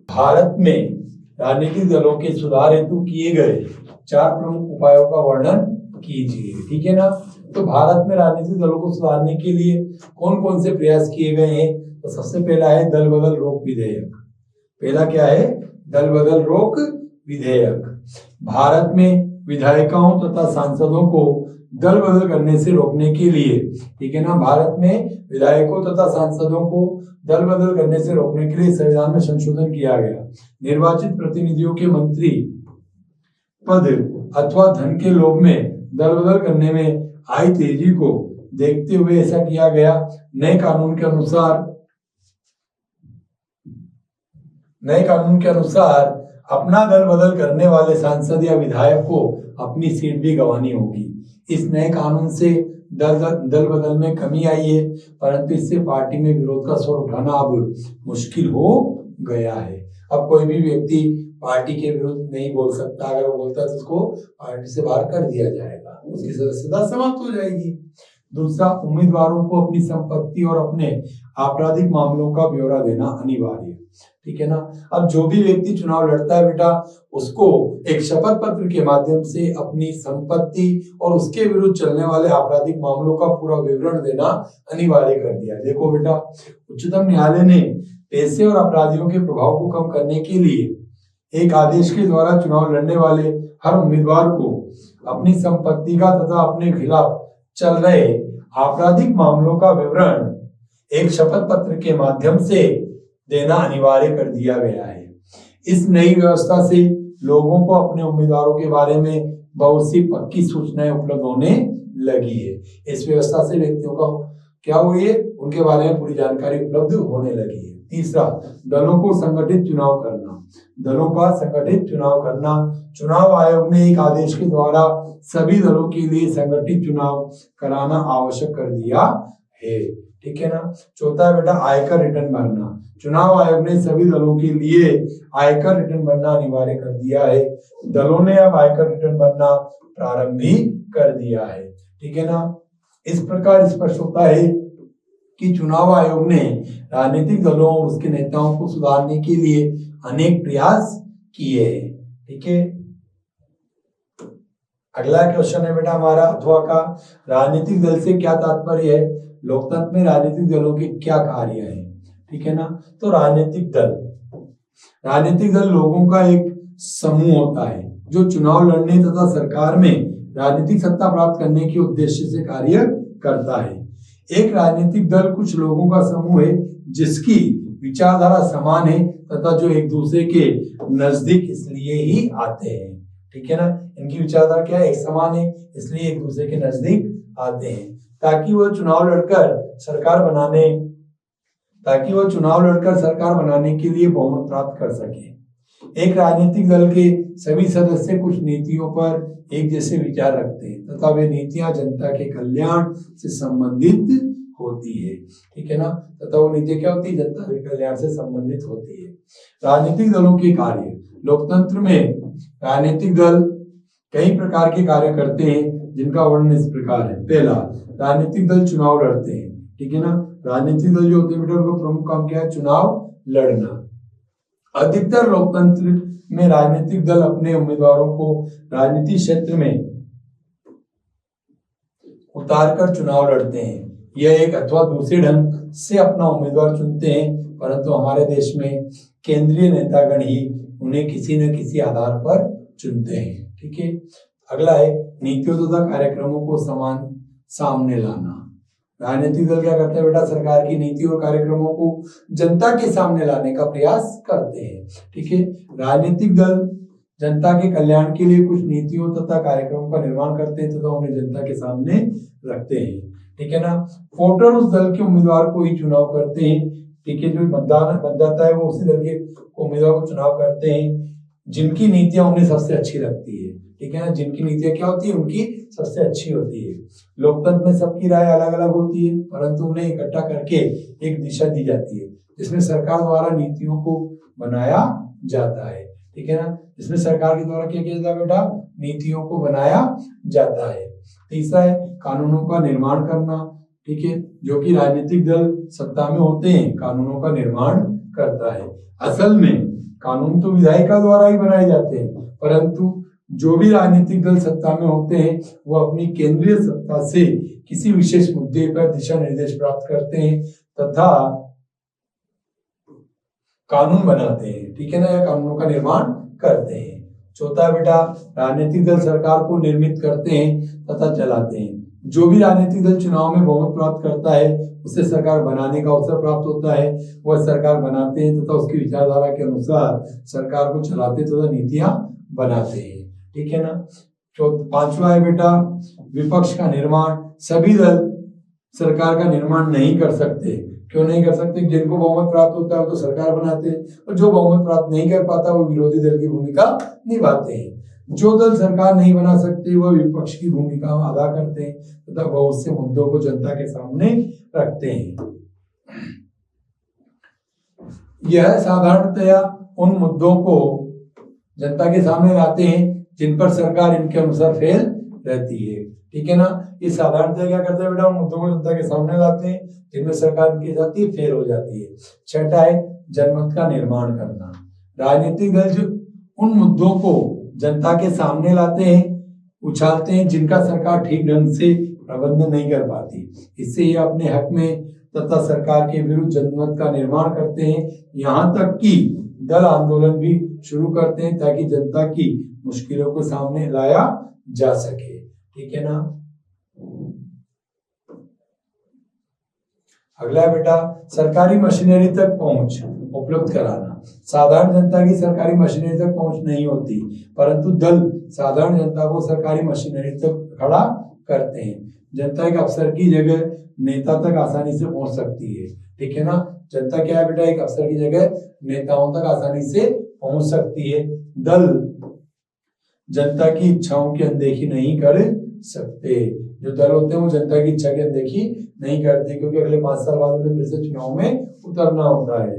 भारत में राजनीतिक दलों के सुधार हेतु किए गए 4 प्रमुख उपायों का वर्णन कीजिए, ठीक है ना। तो भारत में राजनीतिक दलों को सुधारने के लिए कौन कौन से प्रयास किए गए हैं? तो सबसे पहला है दल बदल रोक विधेयक। पहला क्या है? दल बदल रोक विधेयक। भारत में विधायिकाओं तथा सांसदों को दल बदल करने से रोकने के लिए, ठीक है ना, भारत में विधायकों तथा सांसदों को दल बदल करने से रोकने के लिए संविधान में संशोधन किया गया। निर्वाचित प्रतिनिधियों के मंत्री पद अथवा धन के लोभ में दल बदल करने में आई तेजी को देखते हुए ऐसा किया गया। नए कानून के अनुसार अपना दल बदल करने वाले सांसद या विधायक को अपनी सीट भी गंवानी होगी। इस नए कानून से दल बदल में कमी आई है, परंतु इससे पार्टी में विरोध का स्वर उठाना अब मुश्किल हो गया है। अब कोई भी व्यक्ति पार्टी के विरुद्ध नहीं बोल सकता। अगर वो बोलता है तो उसको पार्टी से बाहर कर दिया जाएगा, उसकी सदस्यता समाप्त हो जाएगी। दूसरा, उम्मीदवारों को अपनी संपत्ति और अपने आपराधिक मामलों का ब्यौरा देना अनिवार्य, ठीक है ना। अब जो भी व्यक्ति चुनाव लड़ता है बेटा, उसको एक शपथ पत्र के माध्यम से अपनी संपत्ति और उसके विरुद्ध चलने वाले आपराधिक मामलों का पूरा विवरण देना अनिवार्य कर दिया। देखो बेटा, उच्चतम न्यायालय ने पैसे और अपराधियों के प्रभाव को कम करने के लिए एक आदेश के द्वारा चुनाव लड़ने वाले हर उम्मीदवार को अपनी संपत्ति का तथा अपने खिलाफ चल रहे आपराधिक मामलों का विवरण एक शपथ पत्र के माध्यम से देना अनिवार्य कर दिया गया है। इस नई व्यवस्था से लोगों को अपने उम्मीदवारों के बारे में बहुत सी पक्की सूचनाएं उपलब्ध होने लगी है। इस व्यवस्था से व्यक्तियों का क्या हुई है, उनके बारे में पूरी जानकारी उपलब्ध होने लगी है। तीसरा, दलों को संगठित चुनाव करना। दलों का संगठित चुनाव करना, चुनाव आयोग ने एक आदेश के द्वारा सभी दलों के लिए संगठित चुनाव कराना आवश्यक कर दिया है। ठीक है ना। चौथा है बेटा आयकर रिटर्न भरना। चुनाव आयोग ने सभी दलों के लिए आयकर रिटर्न भरना अनिवार्य कर दिया है। दलों ने अब आयकर रिटर्न भरना प्रारंभ भी कर दिया है। ठीक है ना। इस प्रकार स्पष्ट होता है कि चुनाव आयोग ने राजनीतिक दलों और उसके नेताओं को सुधारने के लिए अनेक प्रयास किए हैं। ठीक है। अगला क्वेश्चन है बेटा हमारा अथवा का, राजनीतिक दल से क्या तात्पर्य है? लोकतंत्र में राजनीतिक दलों के क्या कार्य हैं? ठीक है ना। तो राजनीतिक दल लोगों का एक समूह होता है जो चुनाव लड़ने तथा सरकार में राजनीतिक सत्ता प्राप्त करने के उद्देश्य से कार्य करता है। एक राजनीतिक दल कुछ लोगों का समूह है जिसकी विचारधारा समान है तथा जो एक दूसरे के नजदीक इसलिए ही आते हैं। ठीक है ना। इनकी विचारधारा क्या है? एक समान है, इसलिए एक दूसरे के नजदीक आते हैं ताकि वह चुनाव लड़कर सरकार बनाने के लिए बहुमत प्राप्त कर सके। एक राजनीतिक दल के सभी सदस्य कुछ नीतियों पर एक जैसे विचार रखते हैं तथा वे नीतियां जनता के कल्याण से संबंधित होती है। ठीक है ना। तथा वो नीतियां क्या होती है? जनता के कल्याण से संबंधित होती है। राजनीतिक दलों के कार्य, लोकतंत्र में राजनीतिक दल कई प्रकार के कार्य करते हैं जिनका वर्णन इस प्रकार है। पहला, राजनीतिक दल चुनाव लड़ते हैं। ठीक है ना। राजनीतिक दल जो होते हैं बेटा उनका प्रमुख काम क्या है? चुनाव लड़ना। अधिकतर लोकतंत्र में राजनीतिक दल अपने उम्मीदवारों को राजनीतिक क्षेत्र में उतारकर चुनाव लड़ते हैं। यह एक अथवा दूसरे ढंग से अपना उम्मीदवार चुनते हैं, परंतु हमारे देश में केंद्रीय नेतागण ही उन्हें किसी न किसी आधार पर चुनते हैं। ठीक है। अगला है नीतियों तथा कार्यक्रमों को सामने लाना। राजनीतिक दल क्या करते हैं बेटा? सरकार की नीति और कार्यक्रमों को जनता के सामने लाने का प्रयास करते हैं। ठीक है। राजनीतिक दल जनता के कल्याण के लिए कुछ नीतियों तथा कार्यक्रमों का निर्माण करते हैं तथा उन्हें जनता के सामने रखते हैं। ठीक है ना। वोटर उस दल के उम्मीदवार को ही चुनाव करते हैं। ठीक है। जो मतदाता है वो उसी दल के उम्मीदवार को चुनाव करते हैं जिनकी नीतियां उन्हें सबसे अच्छी लगती है। ठीक है ना। जिनकी नीतियां क्या होती है? उनकी सबसे अच्छी होती है। लोकतंत्र में सबकी राय अलग अलग होती है, परंतु उन्हें इकट्ठा करके एक दिशा दी जाती है जिसमें सरकार द्वारा नीतियों को बनाया जाता है। ठीक है ना। इसमें सरकार के द्वारा क्या किया जाता है बेटा? नीतियों को बनाया जाता है। तीसरा है कानूनों का निर्माण करना। ठीक है। जो कि राजनीतिक दल सत्ता में होते हैं कानूनों का निर्माण करता है। असल में कानून तो विधायिका द्वारा ही बनाए जाते हैं, परंतु जो भी राजनीतिक दल सत्ता में होते हैं वो अपनी केंद्रीय सत्ता से किसी विशेष मुद्दे पर दिशा निर्देश प्राप्त करते हैं तथा कानून बनाते हैं। ठीक है ना। या कानूनों का निर्माण करते हैं। चौथा बेटा राजनीतिक दल सरकार को निर्मित करते हैं तथा चलाते हैं। जो भी राजनीतिक दल चुनाव में बहुमत प्राप्त करता है उसे सरकार बनाने का अवसर प्राप्त होता है। वह सरकार बनाते हैं तथा उसकी विचारधारा के अनुसार सरकार को चलाते तथा नीतियां बनाते हैं। ठीक है ना। पांचवा है बेटा विपक्ष का निर्माण। सभी दल सरकार का निर्माण नहीं कर सकते। क्यों नहीं कर सकते? जिनको बहुमत प्राप्त होता है तो सरकार बनाते हैं और जो बहुमत प्राप्त नहीं कर पाता वो विरोधी दल की भूमिका निभाते हैं। जो दल सरकार नहीं बना सकते वह विपक्ष की भूमिका अदा करते हैं तथा बहुत से मुद्दों को जनता के सामने रखते हैं। यह साधारणतया उन मुद्दों को जनता के सामने लाते हैं जिन पर सरकार इनके अनुसार फेल रहती है। ठीक है ना। ये साधारणतः क्या करते हैं बेटा? उन मुद्दों को जनता के सामने लाते हैं जिनमें सरकार इनकी जाती है फेल हो जाती है। छठा है जनमत का निर्माण करना। राजनीतिक दल जो उन मुद्दों को जनता के सामने लाते हैं, उछालते हैं जिनका सरकार ठीक ढंग से प्रबंधन नहीं कर पाती। इससे ये अपने हक में तथा सरकार के विरुद्ध जनमत का निर्माण करते हैं। यहाँ तक कि दल आंदोलन भी शुरू करते हैं ताकि जनता की मुश्किलों को सामने लाया जा सके। ठीक है ना। अगला है बेटा सरकारी मशीनरी तक पहुंच उपलब्ध कराना। साधारण जनता की सरकारी मशीनरी तक पहुंच नहीं होती, परंतु दल साधारण जनता को सरकारी मशीनरी तक खड़ा करते हैं। जनता एक अफसर की जगह नेता तक आसानी से पहुंच सकती है, ठीक है ना। जनता क्या है बेटा, एक अफसर की जगह नेताओं तक आसानी से पहुंच सकती है। दल जनता की इच्छाओं की अनदेखी नहीं कर सकते। जो दल होते हैं वो जनता की इच्छा की अनदेखी नहीं करते, क्योंकि अगले 5 साल बाद उन्हें फिर से चुनाव में उतरना होता है।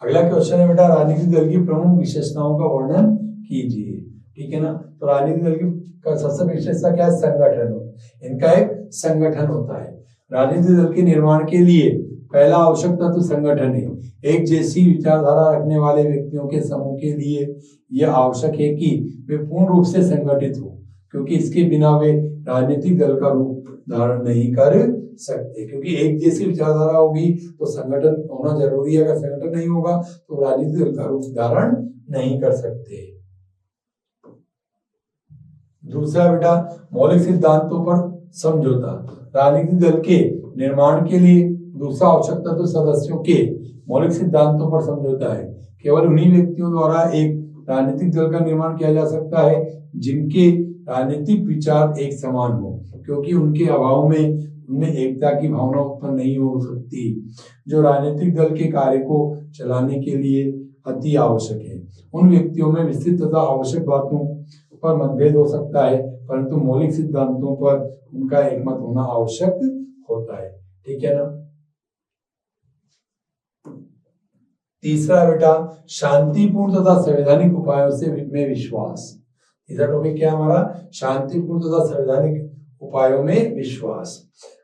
अगला क्वेश्चन है बेटा राजनीतिक दल की प्रमुख विशेषताओं का वर्णन कीजिए, ठीक है ना। तो राजनीतिक दल की सबसे विशेषता क्या है, संगठन। इनका एक संगठन होता है। राजनीतिक दल के निर्माण के लिए पहला आवश्यक तत्व संगठन है। एक जैसी विचारधारा रखने वाले व्यक्तियों के समूह के लिए यह आवश्यक है कि वे पूर्ण रूप से संगठित हो, क्योंकि इसके बिना वे राजनीतिक दल का रूप धारण नहीं कर सकते। क्योंकि एक जैसी विचारधारा होगी तो संगठन होना जरूरी है। अगर संगठन नहीं होगा तो राजनीतिक दल का रूप धारण नहीं कर सकते। दूसरा बेटा मौलिक सिद्धांतों पर समझौता। राजनीतिक दल के निर्माण के लिए दूसरा आवश्यक तत्व सदस्यों के मौलिक सिद्धांतों पर समझौता है। केवल उन्हीं व्यक्तियों द्वारा एक राजनीतिक दल का निर्माण किया जा सकता है जिनके राजनीतिक विचार एक समान हो, क्योंकि उनके अभाव में उनमें एकता की भावना उत्पन्न नहीं हो सकती, जो राजनीतिक दल के कार्य को चलाने के लिए अति आवश्यक है। उन व्यक्तियों में विस्तृत तथा आवश्यक बातों पर मतभेद हो सकता है, परंतु मौलिक सिद्धांतों पर उनका एकमत होना आवश्यक होता है, ठीक है ना। तीसरा बेटा शांतिपूर्ण तथा संवैधानिक उपायों से में विश्वास। तीसरा टॉपिक क्या है हमारा, शांतिपूर्ण तथा संवैधानिक उपायों में विश्वास।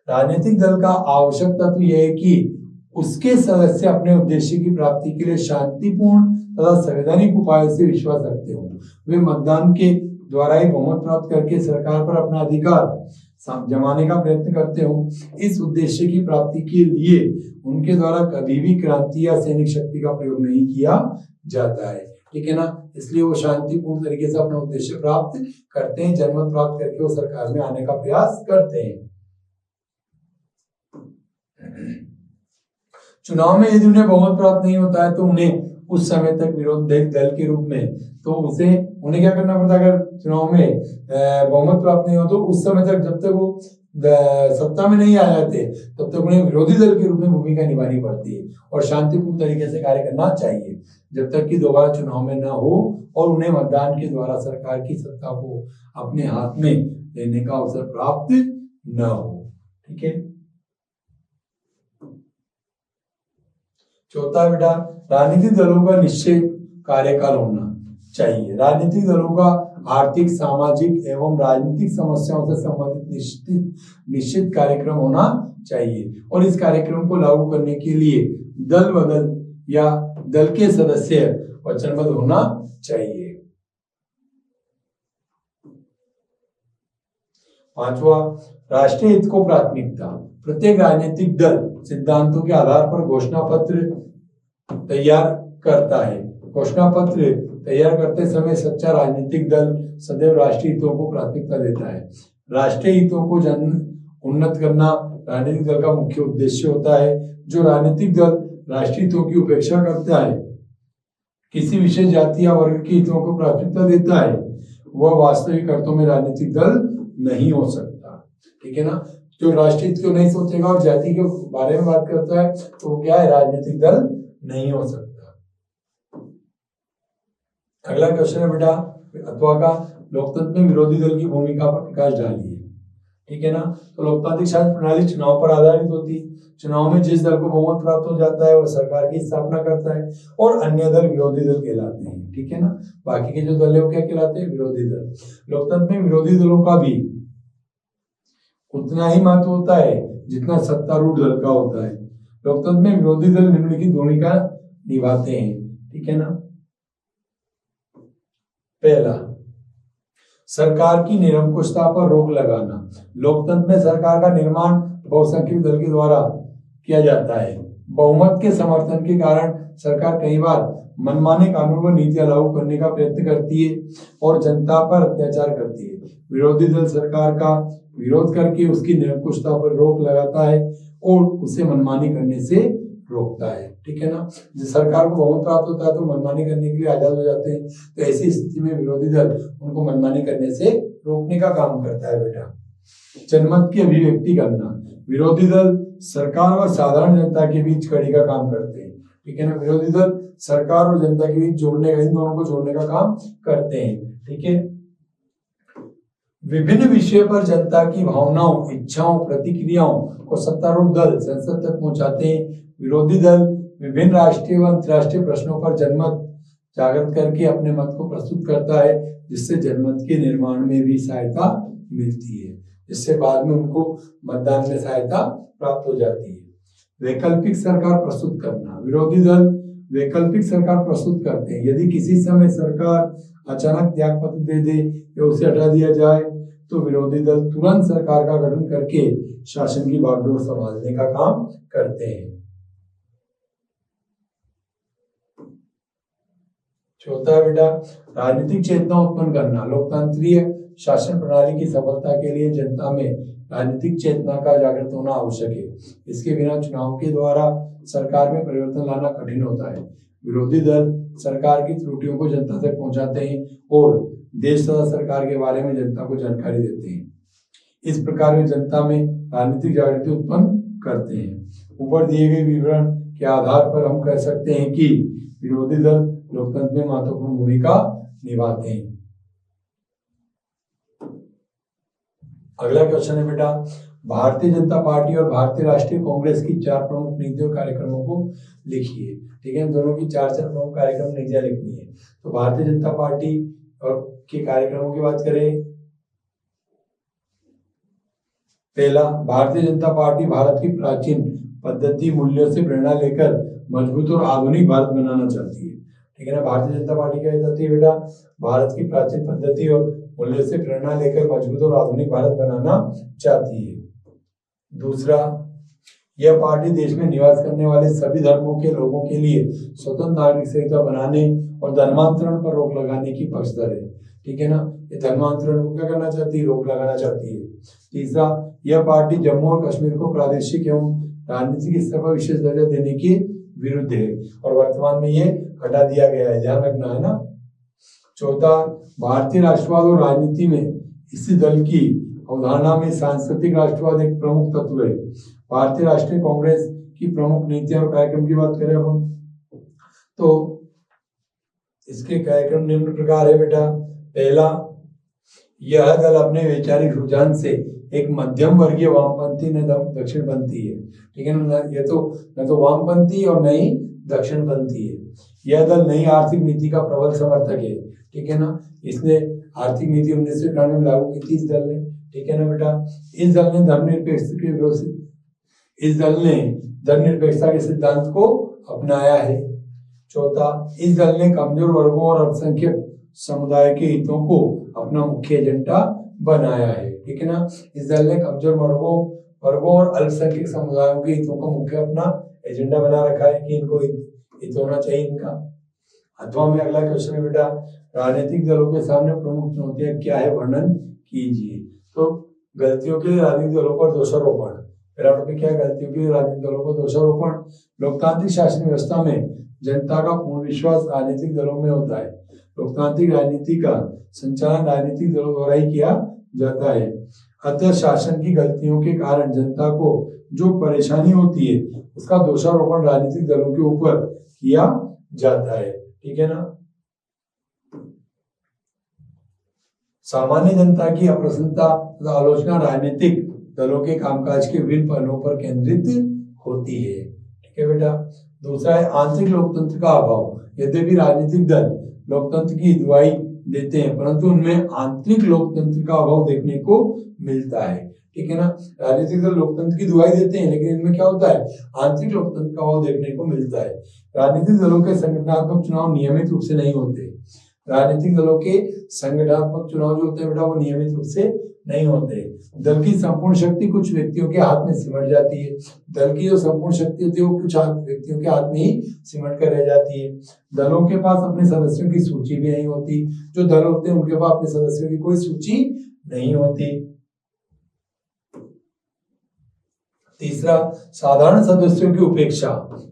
राजनीतिक दल का आवश्यक तत्व यह है कि उसके सदस्य अपने उद्देश्य की प्राप्ति के लिए शांतिपूर्ण तथा संवैधानिक उपायों से विश्वास रखते हो। वे मतदान के द्वारा ही बहुमत प्राप्त करके सरकार पर अपना अधिकार जमाने का प्रयत्न करते हो। इस उद्देश्य की प्राप्ति के लिए उनके द्वारा कभी भी क्रांति या सैनिक शक्ति का प्रयोग नहीं किया जाता है, ठीक है ना। इसलिए वो शांतिपूर्ण तरीके से अपना उद्देश्य प्राप्त करते हैं। जनमत प्राप्त करके वो सरकार में आने का प्रयास करते हैं। चुनाव में यदि उन्हें बहुमत प्राप्त नहीं होता है तो उन्हें उस समय तक विरोधी दल के रूप में तो उन्हें क्या करना पड़ता है। अगर चुनाव में बहुमत प्राप्त नहीं हो तो उस समय तक, जब तक वो सत्ता में नहीं आ जाते तब तक उन्हें विरोधी दल के रूप में भूमिका निभानी पड़ती है और शांतिपूर्ण तरीके से कार्य करना चाहिए, जब तक कि दोबारा चुनाव में न हो और उन्हें मतदान के द्वारा सरकार की सत्ता को अपने हाथ में लेने का अवसर प्राप्त न हो, ठीक है। चौथा बेटा राजनीतिक दलों का निश्चित कार्यकाल होना चाहिए। राजनीतिक दलों का आर्थिक, सामाजिक एवं राजनीतिक समस्याओं से संबंधित निश्चित कार्यक्रम होना चाहिए और इस कार्यक्रम को लागू करने के लिए दल बदल या दल के सदस्य वचनबद्ध होना चाहिए। पांचवा राष्ट्रीय हित को प्राथमिकता। प्रत्येक राजनीतिक दल सिद्धांतों के आधार पर घोषणा पत्र तैयार करता है। घोषणा पत्र तैयार करते समय सच्चा राजनीतिक दल सदैव राष्ट्रीय हितों को प्राथमिकता देता है। राष्ट्रीय हितों को उन्नत करना राजनीतिक दल का मुख्य उद्देश्य होता है। जो राजनीतिक दल राष्ट्रीय हितों की उपेक्षा करता है, किसी विशेष जाति या वर्ग के हितों को प्राथमिकता देता है, वह वास्तविक अर्थों में राजनीतिक दल नहीं हो सकता, ठीक है ना। जो राष्ट्रीय हित को नहीं सोचेगा और जाति के बारे में बात करता है तो वो क्या है, राजनीतिक दल नहीं हो सकता। अगला क्वेश्चन है बेटा अथवा का लोकतंत्र में विरोधी दल की भूमिका पर प्रकाश डालिए, ठीक है ना। तो लोकतांत्रिक शासन प्रणाली चुनाव पर आधारित होती है। चुनाव में जिस दल को बहुमत प्राप्त हो जाता है वह सरकार की स्थापना करता है और अन्य दल विरोधी दल कहलाते हैं, ठीक है ना। बाकी के जो दल है वो क्या कहलाते हैं, विरोधी दल। लोकतंत्र में विरोधी दलों का भी उतना ही महत्व होता है जितना सत्तारूढ़ दल का होता है। लोकतंत्र में विरोधी दल निम्नलिखित भूमिका निभाते हैं, ठीक है ना। पहला, सरकार की निरंकुशता पर रोक लगाना। लोकतंत्र में सरकार का निर्माण बहुसंख्यक दल के द्वारा किया जाता है। बहुमत के समर्थन के कारण सरकार कई बार मनमाने कानून व नीतियां लागू करने का प्रयत्न करती है और जनता पर अत्याचार करती है। विरोधी दल सरकार का विरोध करके उसकी निरंकुशता पर रोक लगाता है और उसे मनमानी करने से रोकता है। ठीक है ना, जब सरकार को बहुमत प्राप्त होता है तो मनमानी करने के लिए आजाद हो जाते हैं। तो ऐसी स्थिति में विरोधी दल उनको मनमानी करने से रोकने का काम करता है। बेटा, जनमत की अभिव्यक्ति करना, विरोधी दल सरकार व साधारण जनता के बीच कड़ी का काम करते हैं। ठीक है ना, विरोधी दल सरकार और जनता के बीच जोड़ने का, इन दोनों को जोड़ने का काम करते हैं। ठीक है, विभिन्न विषयों पर जनता की भावनाओं, इच्छाओं, प्रतिक्रियाओं को सत्तारूढ़ दल संसद तक पहुंचाते हैं। विरोधी दल विभिन्न राष्ट्रीय व अंतर्राष्ट्रीय प्रश्नों पर जनमत जागृत करके अपने मत को प्रस्तुत करता है, जिससे जनमत के निर्माण में भी सहायता मिलती है, जिससे बाद में उनको मतदान में सहायता प्राप्त हो जाती है। वैकल्पिक सरकार प्रस्तुत करना, विरोधी दल वैकल्पिक सरकार प्रस्तुत करते हैं। यदि किसी समय सरकार अचानक त्याग पत्र दे दे या उसे हटा दिया जाए तो विरोधी दल तुरंत सरकार का गठन करके शासन की बागडोर संभालने का काम करते हैं। चौथा बेटा, राजनीतिक चेतना उत्पन्न करना, लोकतांत्रिक शासन प्रणाली की सफलता के लिए जनता में राजनीतिक चेतना का जागृत होना आवश्यक है। इसके बिना चुनाव के द्वारा सरकार में परिवर्तन लाना कठिन होता है। विरोधी दल सरकार की त्रुटियों को जनता तक पहुंचाते हैं और देश तथा सरकार के बारे में जनता को जानकारी देते हैं। इस प्रकार वे जनता में राजनीतिक जागृति उत्पन्न करते हैं। ऊपर दिए गए विवरण के आधार पर हम कह सकते हैं कि विरोधी दल लोकतंत्र में महत्वपूर्ण भूमिका निभाते हैं। अगला क्वेश्चन है बेटा, भारतीय जनता पार्टी और भारतीय राष्ट्रीय कांग्रेस की 4 प्रमुख नीतियों और कार्यक्रमों को लिखिए। ठीक है, दोनों की 4 प्रमुख कार्यक्रम नीतियां लिखनी है। तो भारतीय जनता पार्टी और के कार्यक्रमों की बात करें, पहला, भारतीय जनता पार्टी भारत की प्राचीन पद्धति मूल्यों से प्रेरणा लेकर मजबूत और आधुनिक भारत बनाना चाहती है। ठीक है ना, भारतीय जनता पार्टी क्या चाहती है बेटा, भारत की प्राचीन पद्धति और मूल्यों से प्रेरणा लेकर मजबूत और आधुनिक भारत बनाना चाहती है। दूसरा, यह पार्टी देश में निवास करने वाले सभी धर्मों के लोगों के लिए स्वतंत्र नागरिक संहिता बनाने और धर्मांतरण पर रोक लगाने की पक्षधर है। ठीक है ना, ये धर्मांतरण को क्या करना चाहती है, रोक लगाना चाहती है। तीसरा, यह पार्टी जम्मू और कश्मीर को प्रादेशिक एवं राजनीतिक स्तर पर विशेष दर्जा देने के विरुद्ध है और वर्तमान में ये हटा दिया गया है, ध्यान रखना है ना। चौथा, भारतीय राष्ट्रवाद और राजनीति में इसी दल की अवधारणा में सांस्कृतिक राष्ट्रवाद एक प्रमुख तत्व है। भारतीय राष्ट्रीय कांग्रेस की प्रमुख नीतियां और कार्यक्रम की बात करें अब हम, तो इसके कार्यक्रम निम्न प्रकार है बेटा। पहला, यह दल अपने वैचारिक रुझान से एक मध्यम वर्गीय वामपंथी न दक्षिणपंथी है। ठीक है ना, ये तो न तो वामपंथी और न ही दक्षिणपंथी है। यह दल नई आर्थिक नीति का प्रबल समर्थक है। ठीक है ना, इसने आर्थिक नीति 1991 में लागू की थी इस दल ने। ठीक है ना बेटा, इस दल ने धर्मनिरपेक्षता के विरोध से, इस दल ने धर्मनिरपेक्षता के सिद्धांत को अपनाया है। चौथा, इस दल ने कमजोर वर्गों और अल्पसंख्यक समुदाय के हितों को अपना मुख्य एजेंडा बनाया है। ठीक है ना, इस दल ने कमजोर वर्गों और अल्पसंख्यक समुदायों के हितों को मुख्य अपना एजेंडा बना रखा है कि इनको हित होना चाहिए इनका। अथवा में अगला क्वेश्चन है बेटा, राजनीतिक दलों के सामने प्रमुख चुनौतियां क्या है, वर्णन कीजिए। तो गलतियों के लिए राजनीतिक दलों पर दोषारोपण, पहला टॉपिक क्या है, गलतियों के लिए राजनीतिक दलों पर दोषारोपण। लोकतांत्रिक शासन व्यवस्था में जनता का पूर्ण विश्वास राजनीतिक दलों में होता है। लोकतांत्रिक राजनीति का संचालन राजनीतिक दलों द्वारा ही किया जाता है। अतः शासन की गलतियों के कारण जनता को जो परेशानी होती है उसका दोषारोपण राजनीतिक दलों के ऊपर किया जाता है। ठीक है ना, सामान्य जनता की अप्रसन्नता तथा आलोचना राजनीतिक दलों के कामकाज के विभिन्न पहलुओं पर केंद्रित होती है। ठीक है बेटा। दूसरा है आंतरिक लोकतंत्र का अभाव। यद्यपि राजनीतिक दल लोकतंत्र की दुहाई देते हैं परंतु उनमें आंतरिक लोकतंत्र का अभाव देखने को मिलता है। ठीक है ना, राजनीतिक दल लोकतंत्र की दुहाई देते हैं लेकिन इनमें क्या होता है, आंतरिक लोकतंत्र का अभाव देखने को मिलता है। राजनीतिक दलों के संगठनात्मक चुनाव नियमित रूप से नहीं होते। राजनीतिक दलों के संगठनात्मक चुनाव जो होते हैं बेटा वो नियमित रूप से नहीं होते। दल की संपूर्ण शक्ति कुछ व्यक्तियों के हाथ में सिमट जाती है। दल की जो संपूर्ण शक्ति होती है वो कुछ व्यक्तियों के हाथ में ही सिमट कर रह जाती है। दलों के पास अपने सदस्यों की सूची भी नहीं होती। जो दल होते हैं उनके पास अपने सदस्यों की कोई सूची नहीं होती। तीसरा, साधारण सदस्यों की उपेक्षा।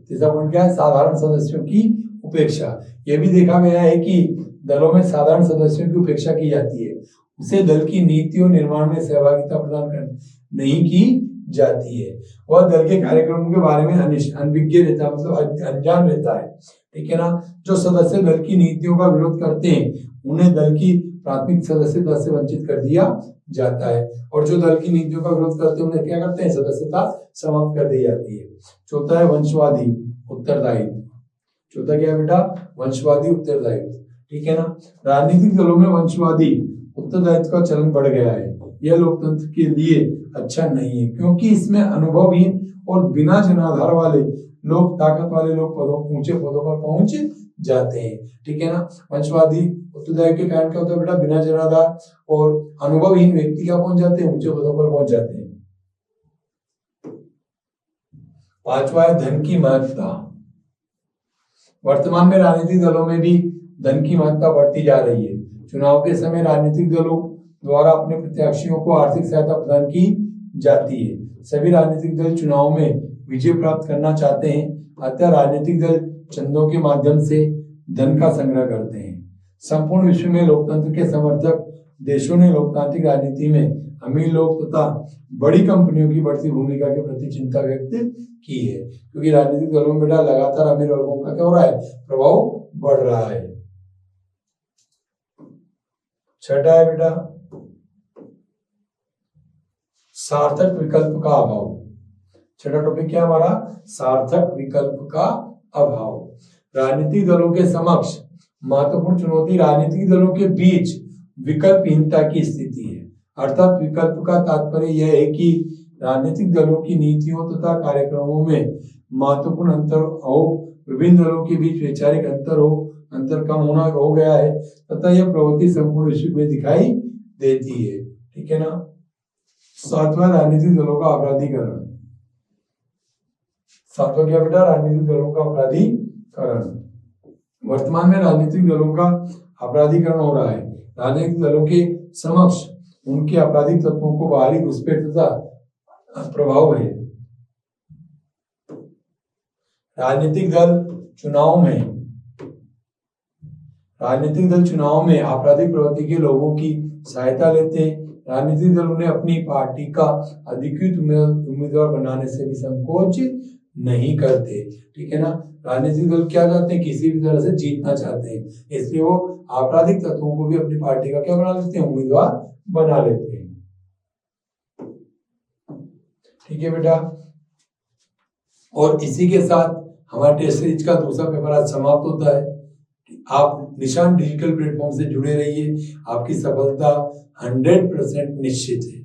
तीसरा पॉइंट क्या है? साधारण सदस्यों की उपेक्षा। यह भी देखा गया है कि दलों में साधारण सदस्यों की उपेक्षा की जाती है। उसे दल की नीतियों निर्माण में सहभागिता प्रदान नहीं की जाती है। वह दल के कार्यक्रमों के बारे में अनभिज्ञ रहता है, मतलब अनजान रहता है। ठीक है ना। जो सदस्य दल की नीतियों का विरोध करते हैं उन्हें दल की प्राथमिक सदस्यता से वंचित कर दिया जाता है, और जो दल की नीतियों का विरोध करते हैं उन्हें क्या करते हैं? सदस्यता समाप्त कर दी जाती है। चौथा है वंशवादी उत्तरदायित्व। चौथा क्या है बेटा? वंशवादी उत्तरदायित्व। ठीक है ना। राजनीतिक दलों में वंशवादी उत्तरदायित्व का चलन बढ़ गया है। यह लोकतंत्र के लिए अच्छा नहीं है, क्योंकि इसमें अनुभवहीन और बिना जनाधार वाले लोग, ताकत वाले लोग ऊंचे पदों पर पहुंच जाते हैं। ठीक है ना। वंशवादी उत्तरदायित्व के कारण क्या होता है बेटा? बिना जनाधार और अनुभवहीन व्यक्ति क्या पहुंच जाते हैं? ऊंचे पदों पर पहुंच जाते हैं। पांचवा है धन की महत्ता। वर्तमान में राजनीतिक दलों में भी धन की महत्ता बढ़ती जा रही है। चुनाव के समय राजनीतिक दलों द्वारा अपने प्रत्याशियों को आर्थिक सहायता प्रदान की जाती है। सभी राजनीतिक दल चुनाव में विजय प्राप्त करना चाहते हैं, अतः राजनीतिक दल चंदों के माध्यम से धन का संग्रह करते हैं। संपूर्ण विश्व में लोकतंत्र के समर्थक देशों ने लोकतांत्रिक राजनीति में अमीर लोग तथा बड़ी कंपनियों की बढ़ती भूमिका के प्रति चिंता व्यक्त की है, क्योंकि राजनीतिक दलों में बेटा लगातार अमीर वर्गों का क्या हो रहा है? प्रभाव बढ़ रहा है। छठा है बेटा सार्थक विकल्प का अभाव। छठा टॉपिक क्या हमारा? सार्थक विकल्प का अभाव। राजनीतिक दलों के समक्ष महत्वपूर्ण चुनौती राजनीतिक दलों के बीच विकल्पहीनता की स्थिति है। अर्थात विकल्प का तात्पर्य यह है कि राजनीतिक दलों की नीतियों तथा कार्यक्रमों में महत्वपूर्ण अंतर हो, विभिन्न दलों के बीच वैचारिक अंतर कम होना हो गया है तथा यह प्रवृत्ति संपूर्ण विश्व में दिखाई देती है। ठीक है ना। सातवां, राजनीतिक दलों का अपराधीकरण। सातवां क्या बेटा? राजनीतिक दलों का अपराधीकरण। वर्तमान में राजनीतिक दलों का अपराधीकरण हो रहा है। राजनीतिक दलों के समक्ष उनके आपराधिक तत्वों को बाहरी घुसपैठ तथा प्रभाव है। राजनीतिक दल चुनाव में आपराधिक प्रवृत्ति के लोगों की सहायता लेते हैं। राजनीतिक दल उन्हें अपनी पार्टी का अधिकृत उम्मीदवार बनाने से भी संकोच नहीं करते। ठीक है ना। राजनीतिक दल क्या चाहते हैं? किसी भी तरह से जीतना चाहते हैं, इसलिए वो आपराधिक तत्वों को भी अपनी पार्टी का क्या बना लेते हैं? उम्मीदवार बना लेते हैं। ठीक है बेटा। और इसी के साथ हमारे टेस्ट सीरीज का दूसरा पेपर आज समाप्त होता है। आप निशान डिजिटल प्लेटफॉर्म से जुड़े रहिए, आपकी सफलता 100% निश्चित है।